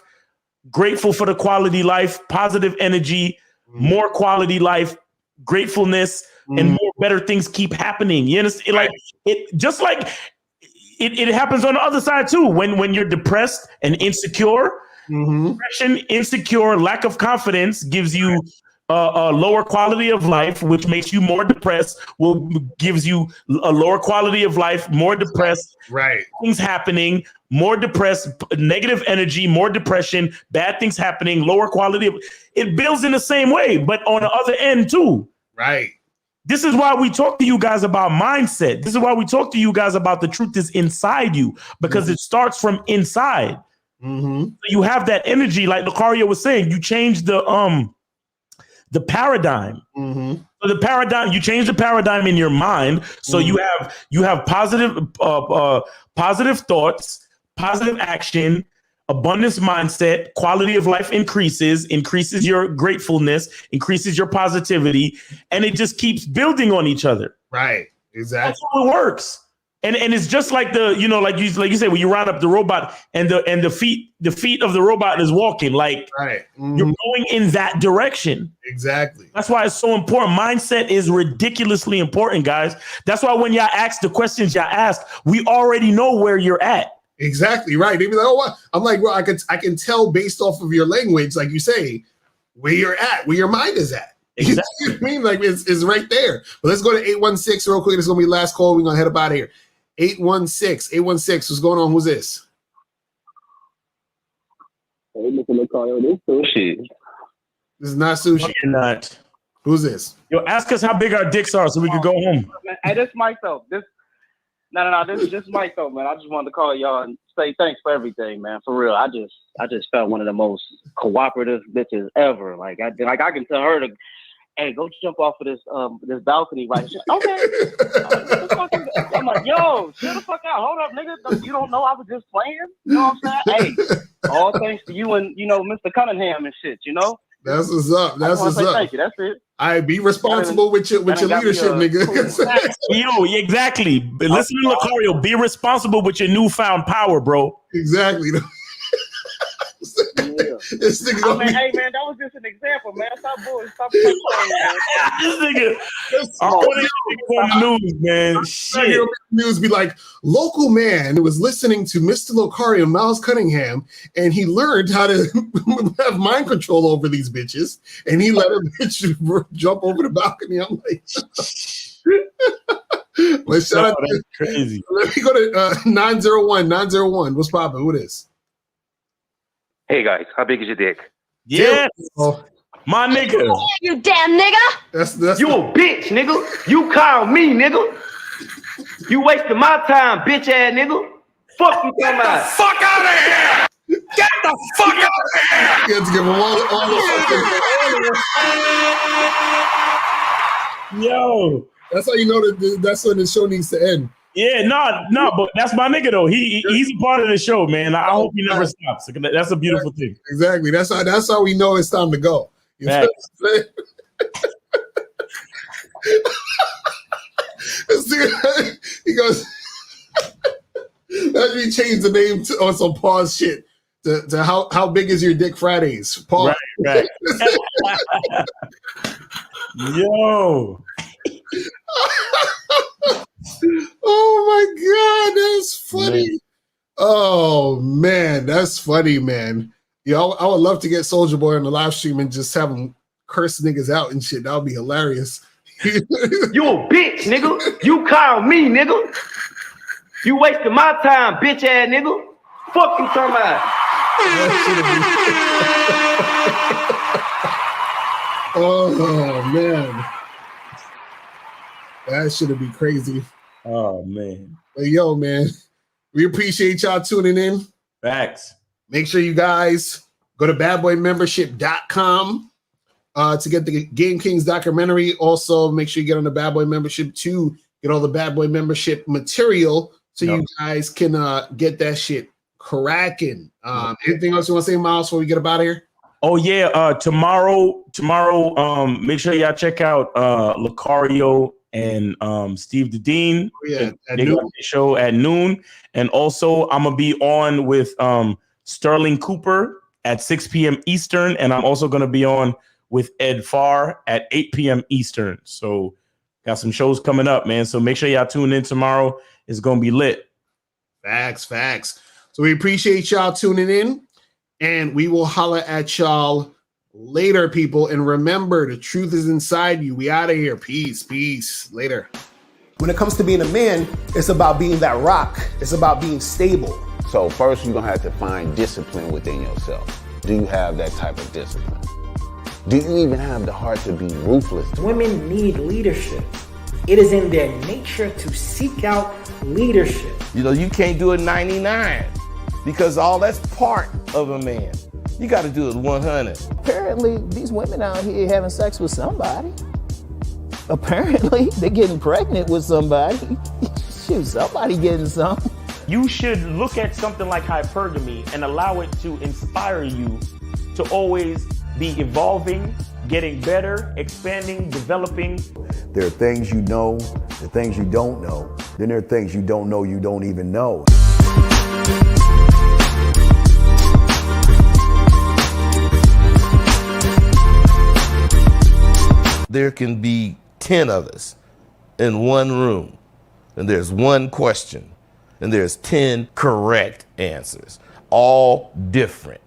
grateful for the quality life, positive energy, more quality life, gratefulness, and more better things keep happening. You understand? Like it just like it happens on the other side too. When you're depressed and insecure, depression, insecure, lack of confidence gives you a lower quality of life, which makes you more depressed, gives you a lower quality of life, more depressed,
right?
Things happening, more depressed, negative energy, more depression, bad things happening, lower quality of it builds in the same way, but on the other end too.
Right.
This is why we talk to you guys about mindset. This is why we talk to you guys about the truth is inside you, because it starts from inside.
Mm-hmm.
So you have that energy, like Locario was saying. You change the paradigm.
Mm-hmm.
So the paradigm, you change the paradigm in your mind. So you have positive thoughts, positive action, abundance mindset, quality of life increases your gratefulness, increases your positivity, and it just keeps building on each other.
Right. Exactly.
That's how it works. And it's just like like you say, when you round up the robot and the feet of the robot is walking, like
right.
You're going in that direction.
Exactly.
That's why it's so important. Mindset is ridiculously important, guys. That's why when y'all ask the questions y'all ask, we already know where you're at.
Exactly right. They'd be like, oh, what? I'm like, well, I can tell based off of your language, like you say, where you're at, where your mind is at. Exactly. You know what I mean? Like it's right there. But let's go to 816 real quick. This is gonna be the last call. We're gonna head up out of here. 816. What's going on? Who's this?
Hey, mr.locario, this sushi.
This is not sushi.
You're not.
Who's this?
Yo, ask us how big our dicks are so we could go home.
Hey, this Mike though. This Mike though, man. I just wanted to call y'all and say thanks for everything, man. For real. I just felt one of the most cooperative bitches ever. Like I can tell her to, hey, go jump off of this balcony right now. Okay. I'm like, yo, chill the fuck out. Hold up, nigga. You don't know I was just playing? You know what I'm saying? Hey, all thanks to you and Mr. Cunningham and shit, you know?
That's what's up. That's what's up.
Thank you. That's it.
I be responsible with your leadership, nigga.
Yo, exactly. Listen to Locario. Be responsible with your newfound power, bro.
Exactly.
This nigga hey man, that was just an example, man. Stop bullshit. Stop playing, man.
This nigga. On the news, man. Shit.
News be like, local man was listening to Mr. Locario, Miles Cunningham, and he learned how to have mind control over these bitches, and he let a bitch jump over the balcony. I'm like, let's shout out.
That's crazy.
Let me go to 901. 901. What's poppin'? Who this?
Hey guys, how big is your dick?
Yes, my nigga.
You damn nigga.
That's
you a bitch, nigga. You call me, nigga. You wasting my time, bitch ass nigga. Fuck you talking about.
Fuck out of here! Get the fuck out of here!
You have to give him all the
Yo,
that's how you know that's when the show needs to end.
Yeah, no, but that's my nigga though. He's a part of the show, man. I hope he never stops. That's a beautiful thing.
Exactly. That's how we know it's time to go. You know what I'm saying? He goes, let me change the name on some pause shit to how big is your dick Fridays? Pause.
Right. Yo.
Oh my god, that's funny. Man. Oh man, that's funny, man. Yo, I would love to get Soulja Boy on the live stream and just have him curse niggas out and shit. That would be hilarious.
You a bitch, nigga. You call me, nigga. You wasting my time, bitch ass nigga. Fuck you talking about.
Oh man. That should be crazy.
Oh man.
But yo, man, we appreciate y'all tuning in.
Facts.
Make sure you guys go to badboymembership.com to get the Game Kings documentary. Also, make sure you get on the Bad Boy membership to get all the Bad Boy membership material so you guys can get that shit cracking. Anything else you want to say, Miles, before we get up out of here?
Oh yeah, tomorrow, make sure y'all check out Locario and Steve the Dean.
Yeah,
they got the show at noon. And also I'm gonna be on with Sterling Cooper at 6 p.m. Eastern, and I'm also gonna be on with Ed Farr at 8 p.m. Eastern. So got some shows coming up, man. So make sure y'all tune in tomorrow. It's gonna be lit.
Facts. So we appreciate y'all tuning in, and we will holler at y'all later, people. And remember, the truth is inside you. We out of here. Peace. Later. When it comes to being a man, it's about being that rock. It's about being stable.
So first, you're going to have to find discipline within yourself. Do you have that type of discipline? Do you even have the heart to be ruthless?
Women need leadership. It is in their nature to seek out leadership.
You know, you can't do it 99 because all that's part of a man. You got to do it 100.
Apparently, these women out here having sex with somebody. Apparently, they're getting pregnant with somebody. Shoot, somebody getting some.
You should look at something like hypergamy and allow it to inspire you to always be evolving, getting better, expanding, developing.
There are things you know, there are things you don't know. Then there are things you don't know you don't even know.
There can be 10 of us in one room, and there's one question. and there's 10 correct answers, all different.